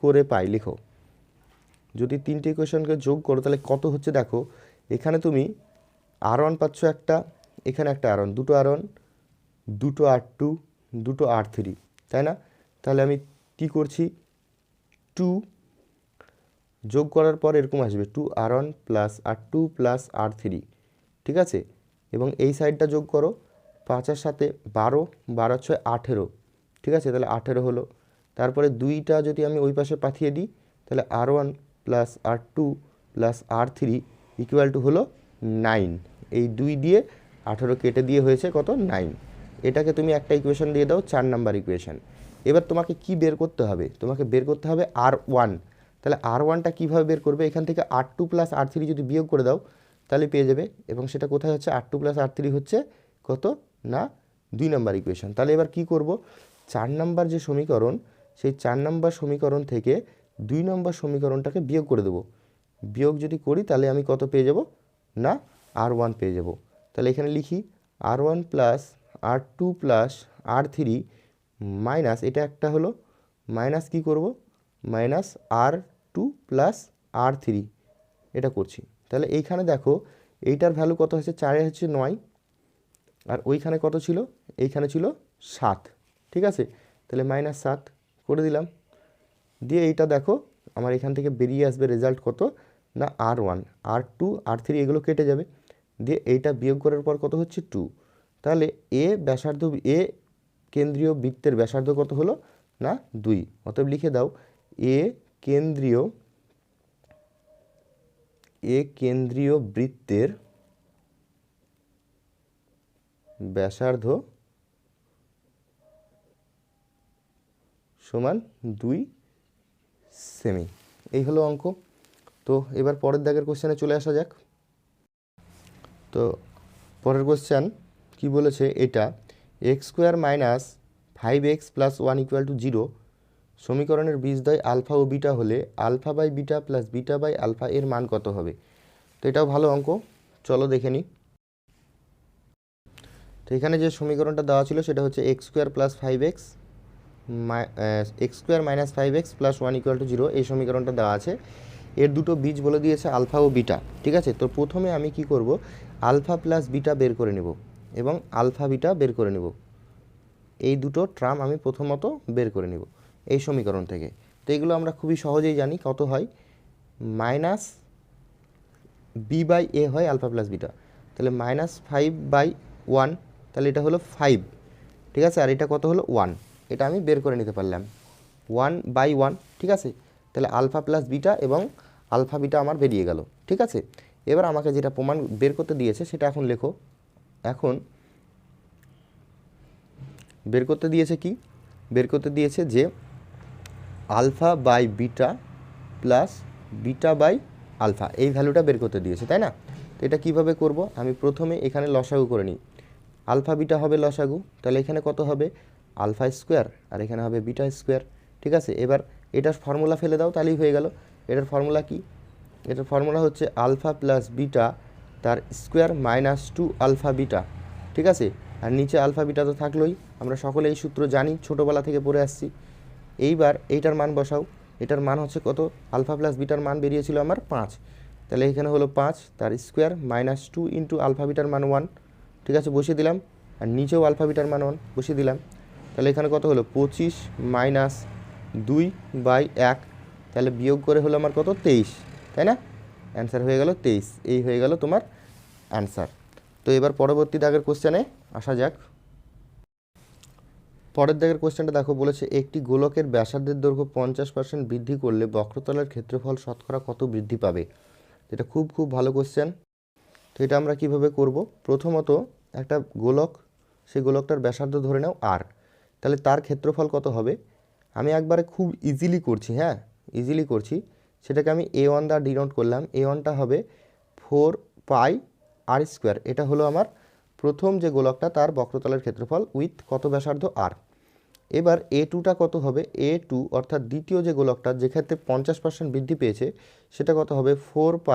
করে পাই, লিখো। যদি তিনটে ইকুয়েশনকে যোগ করো তাহলে কত হচ্ছে দেখো, এখানে তুমি R1 পাচ্ছ একটা, এখানে একটা R1, দুটো R1, দুটো R2, দুটো R3, তাই না? তাহলে আমি কি করছি, 2 যোগ করার পর এরকম আসবে 2R1 plus R2 plus R3। ঠিক আছে, এবং এই সাইডটা যোগ করো, 5-এর সাথে 12, 12 6 18, ঠিক আছে, তাহলে 18 হলো। তারপরে 2টা যদি আমি ওই পাশে পাঠিয়ে দিই তাহলে R1 plus R2 plus R3 equal to হলো 9। এই 2 দিয়ে 18 কেটে দিয়ে হয়েছে কত, 9। এটাকে তুমি একটা ইকুয়েশন দিয়ে দাও, 4 নাম্বার ইকুয়েশন। এবার তোমাকে কি বের করতে হবে, তোমাকে বের করতে হবে R1। তাহলে R1টা কীভাবে বের করবে, এখান থেকে R2 প্লাস R3 যদি বিয়োগ করে দাও তাহলে পেয়ে যাবে। এবং সেটা কোথায় হচ্ছে, R2 প্লাস R3 হচ্ছে কত না 2 নাম্বার ইকুয়েশন। তাহলে এবার কি করব, 4 নাম্বার যে সমীকরণ, সেই 4 নাম্বার সমীকরণ থেকে 2 নাম্বার সমীকরণটাকে বিয়োগ করে দেবো। বিয়োগ যদি করি তাহলে আমি কত পেয়ে যাব না R1 পেয়ে যাব। তাহলে এখানে লিখি R1 plus R2 plus R3 minus, এটা একটা হলো মাইনাস, কি করব মাইনাস R2 প্লাস R3, এটা করছি। তাহলে এইখানে দেখো এইটার ভ্যালু কত হচ্ছে, 4 হচ্ছে 9, আর ওইখানে কত ছিল, এইখানে ছিল 7, ঠিক আছে। তাহলে -7 করে দিলাম, দিয়ে এইটা দেখো আমার এখান থেকে বেরিয়ে আসবে রেজাল্ট কত না R1, R2 R3 এগুলো কেটে যাবে, দিয়ে এইটা বিয়োগ করার পর কত হচ্ছে 2। তাহলে এ ব্যাসার্ধ, এ কেন্দ্রীয় বৃত্তের ব্যাসার্ধ কত হলো না 2। অতএব লিখে দাও এ কেন্দ্রীয় বৃত্তের ব্যাসার্ধ সমান 2 সেমি। এই হলো অঙ্ক। তো এবার পরের দাগের কোশ্চেনে চলে আসা যাক। তো পরের কোশ্চেন কি বলেছে, এটা x² - 5x + 1 = 0 সমীকরণের বীজদ্বয় আলফা ও বিটা হলে alpha by beta plus beta by alpha এর মান কত হবে। তো এটাও ভালো অঙ্ক, চলো দেখে নিই। তো এখানে যে সমীকরণটা দেওয়া ছিল সেটা হচ্ছে x² + 5x x² - 5x + 1 = 0, এই সমীকরণটা দেওয়া আছে। এর দুটো বীজ বলে দিয়েছে আলফা ও বিটা, ঠিক আছে। তো প্রথমে আমি কি করব, আলফা প্লাস বিটা বের করে নেব এবং আলফা বিটা বের করে নেব। এই দুটো ট্রাম আমি প্রথমত বের করে নেব এই সমীকরণ থেকে। তো এগুলো আমরা খুবই সহজেই জানি, কত হয় -b/a হয় আলফা প্লাস বিটা, তাহলে -5/1, তাহলে এটা হলো 5, ঠিক আছে। আর এটা কত হলো 1, এটা আমি বের করে নিতে পারলাম 1/1, ঠিক আছে। তাহলে আলফা প্লাস বিটা এবং আলফা বিটা আমার বেরিয়ে গেল, ঠিক আছে। এবার আমাকে যেটা প্রমাণ বের করতে দিয়েছে সেটা এখন লেখো। এখন বের করতে দিয়েছে কি, বের করতে দিয়েছে যে alpha by beta plus beta by alpha, এই ভ্যালুটা বের করতে দিয়েছে, তাই না। তো এটা কীভাবে করব, আমি প্রথমে এখানে লসাগু করে নিই। আলফা বিটা হবে লসাগু, তাহলে এখানে কত হবে আলফা স্কোয়ার আর এখানে হবে বিটা স্কোয়ার, ঠিক আছে। এবার এটার ফর্মুলা ফেলে দাও, তাহলেই হয়ে গেল। এটার ফর্মুলা কি, এটার ফর্মুলা হচ্ছে আলফা প্লাস বিটা তার স্কোয়ার -2 আলফা বিটা, ঠিক আছে। আর নিচে আলফা বিটা তো থাকলোই, আমরা সকলে এই সূত্র জানি, ছোটোবেলা থেকে পড়ে আসছি। এইবার এইটার মান বসাও, এটার মান হচ্ছে কত, আলফা প্লাস বিটার মান বেরিয়েছিল আমার 5, তাহলে এখানে হলো 5 তার স্কোয়ার -2 ইন্টু আলফা বিটার মান 1, ঠিক আছে, বসিয়ে দিলাম। আর নিচেও আলফা বিটার মান 1 বসিয়ে দিলাম, তাহলে এখানে কত হলো 25 - 2/1, তাহলে বিয়োগ করে হলো আমার কত 23, তাই না। অ্যান্সার হয়ে গেল 23, এই হয়ে গেল তোমার অ্যান্সার। তো এবার পরবর্তী দাগের কোশ্চেনে আসা যাক। পরের দাগের কোশ্চেনটা দেখো, বলেছে একটি গোলকের ব্যাসার্ধের দৈর্ঘ্য 50% বৃদ্ধি করলে বক্রতলের ক্ষেত্রফল শতকরা কত বৃদ্ধি পাবে। এটা খুব ভালো কোশ্চেন। তো এটা আমরা কিভাবে করব, প্রথমত একটা গোলক, সেই গোলকটার ব্যাসার্ধ ধরে নাও আর, তাহলে তার ক্ষেত্রফল কত হবে। আমি একবারে খুব ইজিলি করছি, হ্যাঁ ইজিলি করছি, সেটাকে আমি a1 দ্বারা ডিনোট করলাম। a1টা হবে 4πr², এটা হলো আমার প্রথম যে গোলকটা তার বক্রতলের ক্ষেত্রফল উইথ কত ব্যাসার্ধ আর। এবার a2টা কত হবে, a2 অর্থাৎ দ্বিতীয় যে গোলকটা যেক্ষেত্রে 50% বৃদ্ধি পেয়েছে সেটা কত হবে 4π,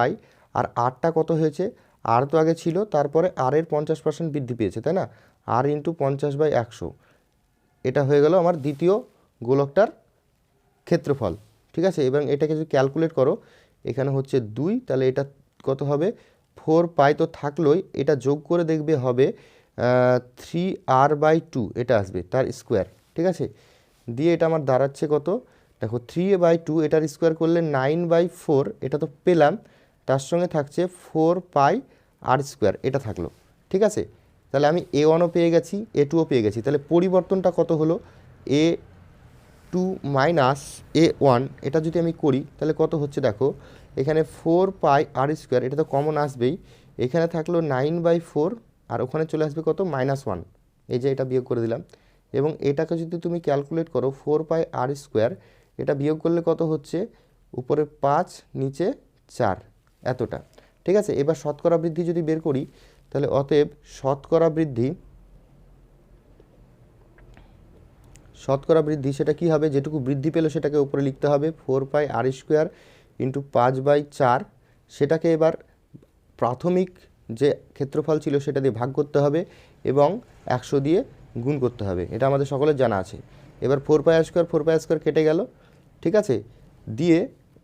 আর আরটা কত হয়েছে, আর তো আগে ছিল, তারপরে আর এর 50% বৃদ্ধি পেয়েছে, তাই না, আর ইন্টু 50/100, এটা হয়ে গেল আমার দ্বিতীয় গোলকটার ক্ষেত্রফল, ঠিক আছে। এবং এটাকে যদি ক্যালকুলেট করো, এখানে হচ্ছে 2, তাহলে এটা কত হবে 4π তো থাকলোই, এটা যোগ করে দেখবে হবে 3r/2, এটা আসবে তার স্কোয়ার, ঠিক আছে। দিয়ে এটা আমার দাঁড়াচ্ছে কত, দেখো 3/2 এটার স্কোয়ার করলে 9/4, এটা তো পেলাম, তার সঙ্গে থাকছে 4πr², এটা থাকলো, ঠিক আছে, তাহলে আমি A1ও পেয়ে গেছি, A2ও পেয়ে গেছি। তাহলে পরিবর্তনটা কত হলো, A2 মাইনাস A1, এটা যদি আমি করি তাহলে কত হচ্ছে দেখো, এখানে 4πr², এটা তো কমন আসবেই, এখানে থাকলো 9/4 আর ওখানে চলে আসবে কত, -1, এই যে এটা বিয়োগ করে দিলাম। এবং এটাকে যদি তুমি ক্যালকুলেট করো 4πr², এটা বিয়োগ করলে কত হচ্ছে, উপরে 5 নিচে 4, এতটা। ঠিক আছে, এবার শতকরা বৃদ্ধি যদি বের করি তাহলে অতএব শতকরা বৃদ্ধি সেটা কি হবে, যেটুকু বৃদ্ধি পেলো সেটাকে উপরে লিখতে হবে 4πr² ইন্টু 5/4, সেটাকে এবার প্রাথমিক যে ক্ষেত্রফল ছিল সেটা দিয়ে ভাগ করতে হবে এবং 100 দিয়ে গুণ করতে হবে, এটা আমাদের সকলের জানা আছে। এবার 4πr² কেটে গেল, ঠিক আছে, দিয়ে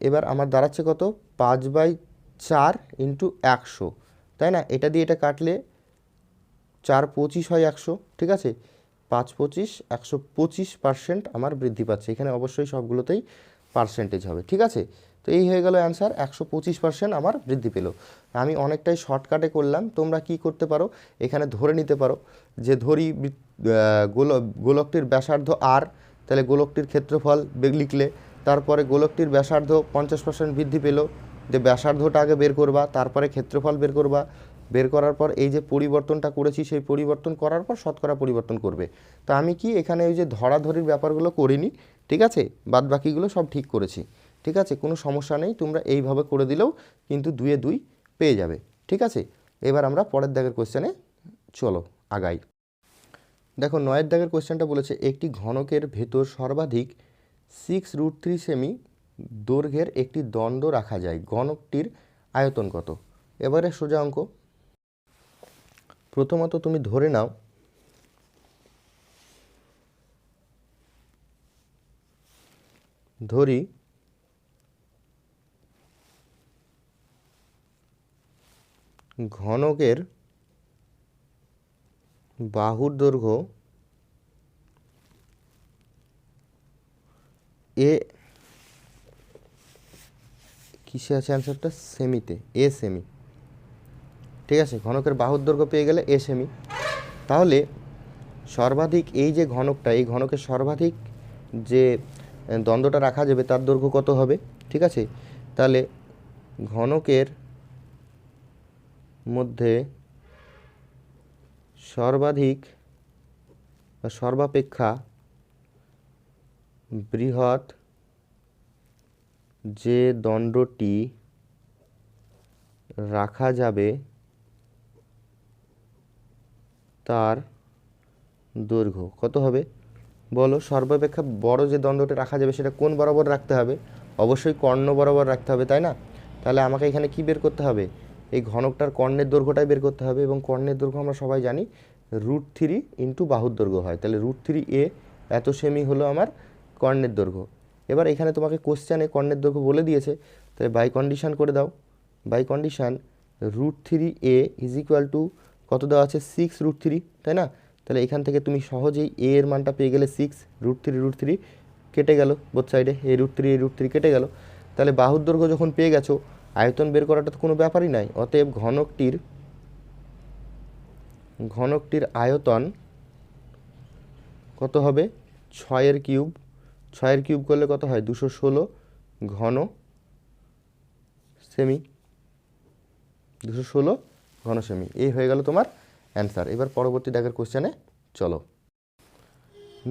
এবার আমার দাঁড়াচ্ছে কত, 5/4 ইন্টু 100, তাই না, এটা দিয়ে এটা কাটলে 4 25 হয় 100, ঠিক আছে, 5 25 125% আমার বৃদ্ধি পাচ্ছে। এখানে অবশ্যই সবগুলোতেই পার্সেন্টেজ হবে, ঠিক আছে। তো এই হয়ে গেল অ্যান্সার, 125% আমার বৃদ্ধি পেল। আমি অনেকটাই শর্টকাটে করলাম, তোমরা কি করতে পারো, এখানে ধরে নিতে পারো যে ধরি গোলকটির ব্যাসার্ধ আর, তাহলে গোলকটির ক্ষেত্রফল লিখলে, তারপরে গোলকটির ব্যাসার্ধ 50% বৃদ্ধি পেল, যে ব্যাসার্ধটা আগে বের করবা, তারপরে ক্ষেত্রফল বের করবা, বের করার পর এই যে পরিবর্তনটা করেছি সেই পরিবর্তন করার পর শতকরা পরিবর্তন করবে। তো আমি কি এখানে ওই যে ধরাধরির ব্যাপারগুলো করিনি, ঠিক আছে, বাদ বাকিগুলো সব ঠিক করেছি, ঠিক আছে, কোনো সমস্যা নেই, তোমরা এইভাবে করে দিলেও কিন্তু 2-এ 2 পেয়ে যাবে, ঠিক আছে। এবার আমরা পরের দাগের কোশ্চেনে চলো আগাই। দেখো 9-এর দাগের কোশ্চেনটা বলেছে একটি ঘনকের ভেতর সর্বাধিক 6√3 সেমি দৈর্ঘ্যের একটি দণ্ড রাখা যায়, ঘনকটির আয়তন কত। এবারে সোজা অঙ্ক। প্রথমত তুমি ধরে নাও ধরি ঘনকের বাহুর দৈর্ঘ্য এ, কিসে আছে অ্যান্সারটা, সেমিতে, এ সেমি, ঠিক আছে, ঘনকের বাহুর দৈর্ঘ্য পেয়ে গেলে এ সেমি। তাহলে সর্বাধিক এই যে ঘনকটা, এই ঘনকের সর্বাধিক যে দ্বন্দ্বটা রাখা যাবে তার দৈর্ঘ্য কত হবে, ঠিক আছে। তাহলে ঘনকের মধ্যে সর্বাধিক বা সর্বাপেক্ষা বৃহৎ যে দণ্ডটি রাখা যাবে তার দৈর্ঘ্য কত হবে বলো। সর্বাপেক্ষা বড় যে দণ্ডটি রাখা যাবে সেটা কোন বরাবর রাখতে হবে, অবশ্যই কর্ণ বরাবর রাখতে হবে, তাই না। তাহলে আমাকে এখানে কি বের করতে হবে, এই ঘনকটার কর্ণের দৈর্ঘ্যটাই বের করতে হবে, এবং কর্ণের দৈর্ঘ্য আমরা সবাই জানি √3 ইন্টু বাহুর দৈর্ঘ্য হয়, তাহলে √3a এত সেমি হলো আমার কর্ণের দৈর্ঘ্য। এবার এখানে তোমাকে কোশ্চেনে কর্ণের দৈর্ঘ্য বলে দিয়েছে, তাহলে বাই কন্ডিশন করে দাও, by condition √3a is equal to কত দেওয়া আছে, 6√3, তাই না। তাহলে এখান থেকে তুমি সহজেই a এর মানটা পেয়ে গেলে 6, √3 কেটে গেল বোথ সাইডে, এই √3 কেটে গেল। তাহলে বাহুর দৈর্ঘ্য যখন পেয়ে গেছো, আয়তন বের করাটা তো কোনো ব্যাপারই নাই, অতএব ঘনকটির আয়তন কত হবে, 6 কিউব, 6 কিউব করলে কত হয়, 216 ঘন সেমি, 216 ঘন সেমি। এই হয়ে গেল তোমার অ্যান্সার। এবার পরবর্তী দাগের কোশ্চেনে চলো।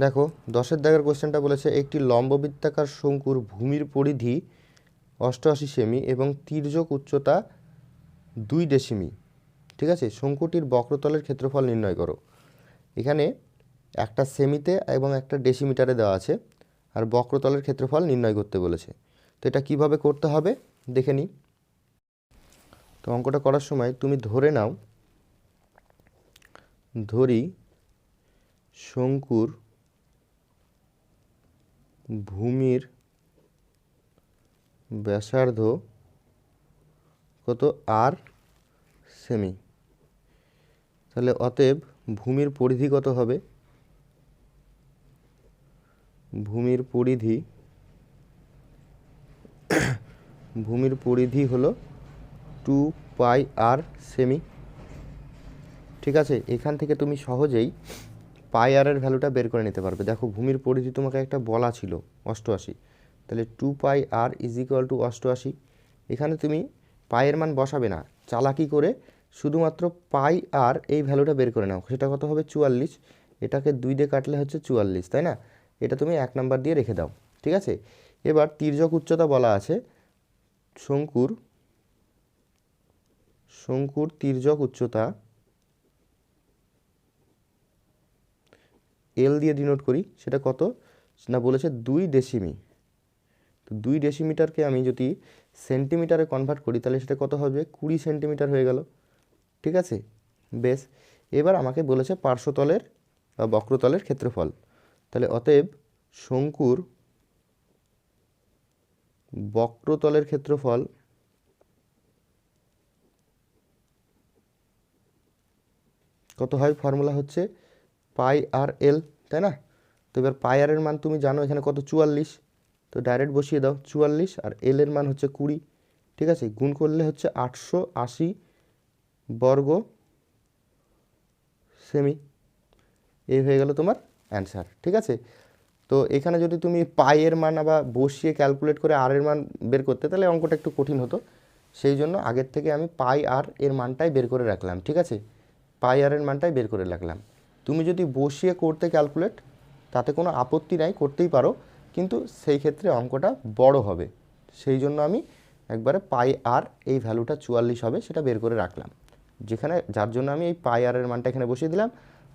দেখো 10-এর দাগের কোশ্চেনটা বলেছে একটি লম্ববৃত্তাকার শঙ্কুর ভূমির পরিধি 88 সেমি এবং তির্যক উচ্চতা 2 ডেসিমি, ঠিক আছে, শঙ্কুটির বক্রতলের ক্ষেত্রফল নির্ণয় করো। এখানে একটা সেমিতে এবং একটা ডেসিমিটারে দেওয়া আছে, আর বক্রতলের ক্ষেত্রফল নির্ণয় করতে বলেছে। তো এটা কিভাবে করতে হবে দেখে নিই। তো অঙ্কটা করার সময় তুমি ধরে নাও, ধরি শঙ্কুর ভূমির ব্যাসার্ধ কত, আর সেমি, তাহলে অতএব ভূমির পরিধি কত হবে, ভূমির পরিধি হলো 2πr সেমি, ঠিক আছে, এখান থেকে তুমি সহজেই পাই আর এর ভ্যালুটা বের করে নিতে পারবে। দেখো ভূমির পরিধি তোমাকে একটা বলা ছিল 88, তাহলে 2πr ইজ ইকুয়াল টু 88। এখানে তুমি পায়ের মান বসাবে না, চালাকি করে শুধুমাত্র পাই আর এই ভ্যালুটা বের করে নাও। সেটা কত হবে? 44। এটাকে 2 দিয়ে কাটলে হচ্ছে 44, তাই না? এটা তুমি 1 নাম্বার দিয়ে রেখে দাও। ঠিক আছে, এবার তির্যক উচ্চতা বলা আছে, শঙ্কুর তির্যক উচ্চতা এল দিয়ে ডিনোট করি। সেটা কত না বলেছে? 2 ডেসিমি। তো 2 ডেসিমিটারকে আমি যদি সেন্টিমিটারে কনভার্ট করি তাহলে সেটা কত হবে? 20 সেন্টিমিটার হয়ে গেল। ঠিক আছে, বেশ। এবার আমাকে বলেছে পার্শ্বতলের বা বক্রতলের ক্ষেত্রফল। তাহলে অতএব শঙ্কুর বক্রতলের ক্ষেত্রফল কত হয়? ফর্মুলা হচ্ছে পাই আর এল, তাই না? তো এবার পাই আর এর মান তুমি জানো এখানে কত? 44। তো ডাইরেক্ট বসিয়ে দাও 44, আর এল এর মান হচ্ছে 20। ঠিক আছে, গুণ করলে হচ্ছে 880 বর্গ সেমি। এই হয়ে গেল তোমার অ্যান্সার। ঠিক আছে, তো এখানে যদি তুমি পাইয়ের মান আবার বসিয়ে ক্যালকুলেট করে আর এর মান বের করতে, তাহলে অঙ্কটা একটু কঠিন হতো। সেই জন্য আগের থেকে আমি পাই আর এর মানটাই বের করে রাখলাম। ঠিক আছে, পাই আর এর মানটাই বের করে রাখলাম। তুমি যদি বসিয়ে করতে ক্যালকুলেট, তাতে কোনো আপত্তি নাই, করতেই পারো, কিন্তু সেই ক্ষেত্রে অঙ্কটা বড় হবে। সেই জন্য আমি একবারে পাই আর এই ভ্যালুটা 44 হবে সেটা বের করে রাখলাম, যেখানে যার জন্য আমি এই পাই আর এর মানটা এখানে বসিয়ে দিলাম।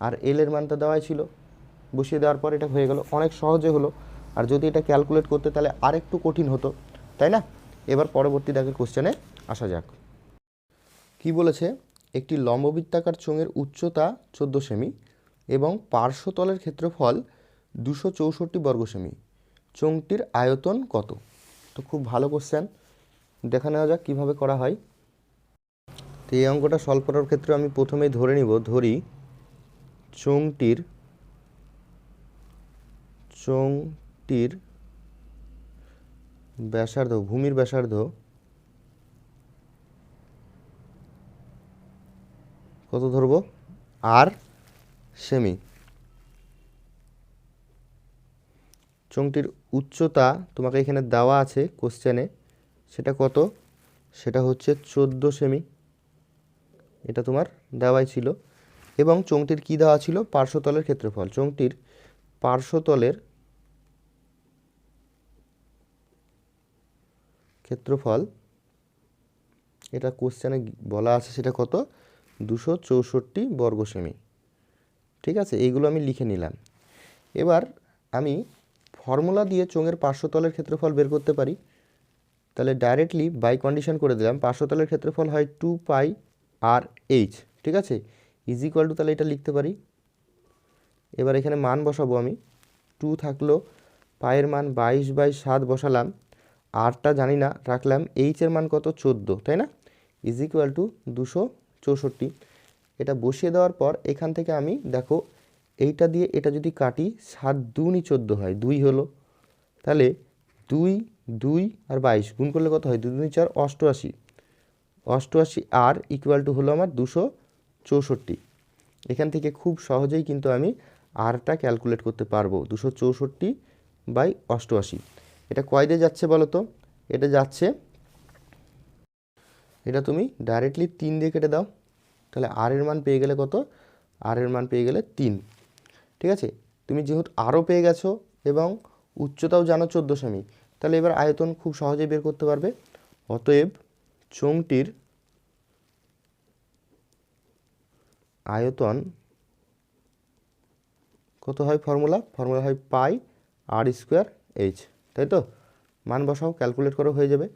আর এল এর মানটা দেওয়াই ছিল, বসিয়ে দেওয়ার পর এটা হয়ে গেল, অনেক সহজে হলো। আর যদি এটা ক্যালকুলেট করতে তাহলে আর একটু কঠিন হতো, তাই না? এবার পরবর্তী দাগের কোশ্চেনে আসা যাক। কি বলেছে? একটি লম্ববৃত্তাকার চোঙের উচ্চতা 14 সেমি এবং পার্শ্বতলের ক্ষেত্রফল 264 বর্গ সেমি। চোঙটির আয়তন কত? তো খুব ভালো কোশ্চেন, দেখা নেওয়া যাক কীভাবে করা হয়। তো এই অঙ্কটা সলভ করার ক্ষেত্রে আমি প্রথমেই ধরি চোঙটির ব্যাসার্ধ, ভূমির ব্যাসার্ধ কত ধরবো? আর সেমি। চোঙটির উচ্চতা তোমাকে এখানে দেওয়া আছে কোশ্চেনে, সেটা কত? সেটা হচ্ছে 14 সেমি, এটা তোমার দেওয়াই ছিল। এবং চোঙটির কি দেওয়া ছিল? পার্শ্বতলের ক্ষেত্রফল। চোঙটির পার্শ্বতলের ক্ষেত্রফল এটা কোশ্চেনে বলা আছে, সেটা কত? 264 বর্গ সেমি। ঠিক আছে, এইগুলো আমি লিখে নিলাম। এবার আমি ফর্মুলা দিয়ে চোঙের পার্শ্বতলের ক্ষেত্রফল বের করতে পারি। তাহলে ডাইরেক্টলি বাই কন্ডিশন করে দিলাম, পার্শ্বতলের ক্ষেত্রফল হয় 2π আর এইচ। ঠিক আছে, ইজ ইকুয়াল টু, তাহলে এটা লিখতে পারি। এবার এখানে মান বসাবো আমি, 2 থাকলো, পায়ের মান 22/7 বসালাম, আরটা জানি না রাখলাম, এইচের মান কত? 14, তাই না? Is equal two 264। এটা বসিয়ে দেওয়ার পর এখান থেকে আমি দেখো এইটা দিয়ে এটা যদি কাটি, 7 2 14 হয়, 2 হলো। তাহলে 2 2 আর 22 গুণ করলে কত হয়? 2 2 4 88। 88 আর ইকুয়াল টু হলো আমার 264। এখান থেকে খুব সহজেই কিন্তু আমি আরটা ক্যালকুলেট করতে পারবো, 264/88। এটা কয় দিয়ে যাচ্ছে বলো তো? এটা যাচ্ছে, এটা তুমি ডাইরেক্টলি 3 দিয়ে কেটে দাও, তাহলে আর এর মান পেয়ে গেলে কত? আর এর মান পেয়ে গেলে 3। ঠিক আছে, তুমি যেহেতু আরও পেয়ে গেছো এবং উচ্চতাও জানো 14 সেমি, তাহলে এবার আয়তন খুব সহজেই বের করতে পারবে। অতএব চোঙটির আয়তন কত হয়? ফর্মুলা হয় পাই আর স্কোয়ার এইচ, তাই তো? মান বসাও, ক্যালকুলেট করো, হয়ে যাবে।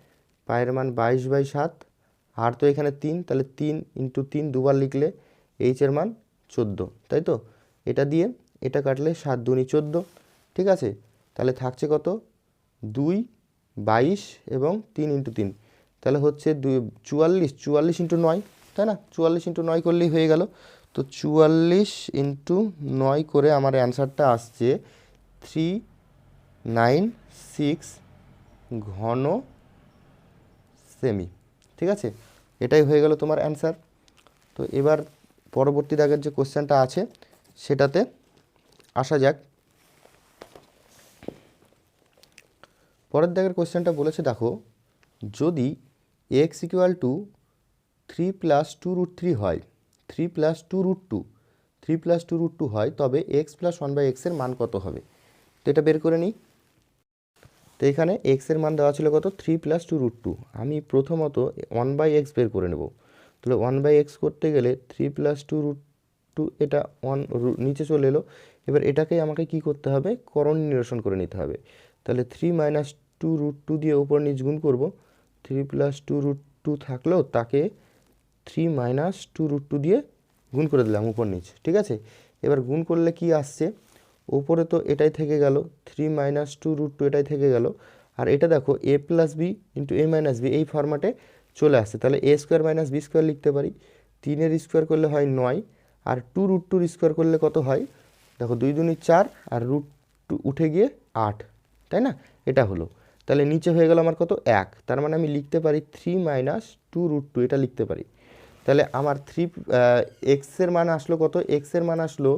পায়ের মান 22/7, আর তো এখানে 3, তাহলে 3 × 3 দুবার লিখলে এইচের মান 14, তাই তো? এটা দিয়ে এটা কাটলে 7 2 14। ঠিক আছে, তাহলে থাকছে কত? 2 22 এবং 3 × 3, তাহলে হচ্ছে 44। 44 × 9, তাই না? 44 × 9 করলেই হয়ে গেল। তো 44 × 9 করে আমার অ্যান্সারটা আসছে 396 ঘন সেমি। ঠিক আছে, এটাই হয়ে গেল তোমার অ্যান্সার। তো এবার পরবর্তী দাগের যে কোশ্চেনটা আছে সেটাতে আসা যাক। পরের দাগের কোশ্চেনটা বলেছে দেখো, যদি এক্স ইকুয়াল টু 3+2√3 হয়, 3+2√2 হয়, তবে এক্স প্লাস 1/x-এর মান কত হবে? তো এটা বের করে নিই। তো এখানে এক্সের মান দেওয়া ছিল কত? 3+2√2। আমি প্রথমত 1/x বের করে নেব। তাহলে 1/x করতে গেলে 3+2√2 এটা নিচে চলে এলো। এবার এটাকেই আমাকে কি করতে হবে? করণ নিরসন করে নিতে হবে। তাহলে 3-2√2 দিয়ে উপর নিচ গুণ করব। 3+2√2 থাকলেও তাকে 3-2√2 দিয়ে গুণ করে দিলাম উপর নিচ, ঠিক আছে। এবার গুণ করলে কি আসছে? উপরে তো এটাই থেকে গেল, 3-2√2 এটাই থেকে গেল। আর এটা দেখো a + b × a - b এই ফরম্যাটে চলে আসছে। তাহলে a² - b² লিখতে পারি। 3-এর স্কোয়ার করলে হয় 9, আর 2√2-র স্কোয়ার করলে কত হয়? দেখো 2 দুনি 4, আর √2 উঠে গিয়ে 8, তাই না? এটা হলো। তাহলে নিচে হয়ে গেল আমার কত? 1। তার মানে আমি লিখতে পারি 3-2√2, এটা লিখতে পারি। তাহলে আমার এক্সের মান আসলো কত? এক্সের মান আসলো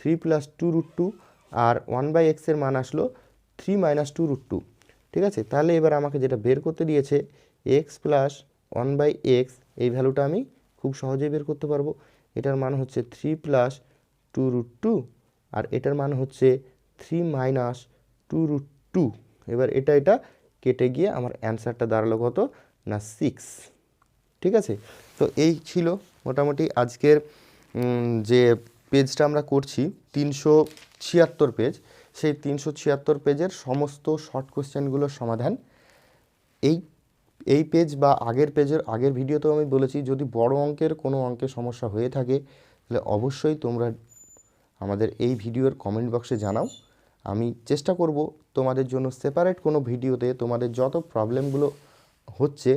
3+2√2, আর 1/x-এর মান আসলো 3-2√2, ঠিক আছে। তাহলে এবার আমাকে যেটা বের করতে দিয়েছে এক্স প্লাস 1/x, এই ভ্যালুটা আমি খুব সহজেই বের করতে পারবো। এটার মান হচ্ছে 3+2√2, আর এটার মান হচ্ছে 3-2√2। এবার এটা কেটে গিয়ে আমার অ্যান্সারটা দাঁড়ালো কত? না 6, ঠিক আছে। তো এই ছিল মোটামুটি আজকের যে পেজটা আমরা করছি 376 পেজ, সেই 376 পেজের সমস্ত শর্ট কোশ্চেনগুলোর সমাধান। এই পেজ বা আগের ভিডিওতেও আমি বলেছি, যদি বড় অঙ্কের কোনো অঙ্কের সমস্যা হয়ে থাকে তাহলে অবশ্যই তোমরা আমাদের এই ভিডিওর কমেন্ট বক্সে জানাও। আমি চেষ্টা করব তোমাদের জন্য সেপারেট কোনো ভিডিওতে তোমাদের যত প্রবলেমগুলো হচ্ছে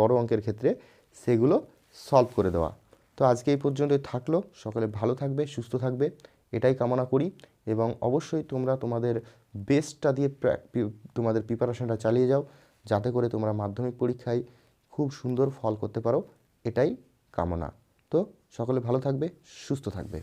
বড় অঙ্কের ক্ষেত্রে সেগুলো সলভ করে দেওয়া। তো আজকে এই পর্যন্তই থাকলো। সকলে ভালো থাকবে, সুস্থ থাকবে, এটাই কামনা করি। এবং অবশ্যই তোমরা তোমাদের বেস্টটা দিয়ে তোমাদের প্রিপারেশনটা চালিয়ে যাও, যাতে করে তোমরা মাধ্যমিক পরীক্ষায় খুব সুন্দর ফল করতে পারো, এটাই কামনা। তো সকলে ভালো থাকবে, সুস্থ থাকবে।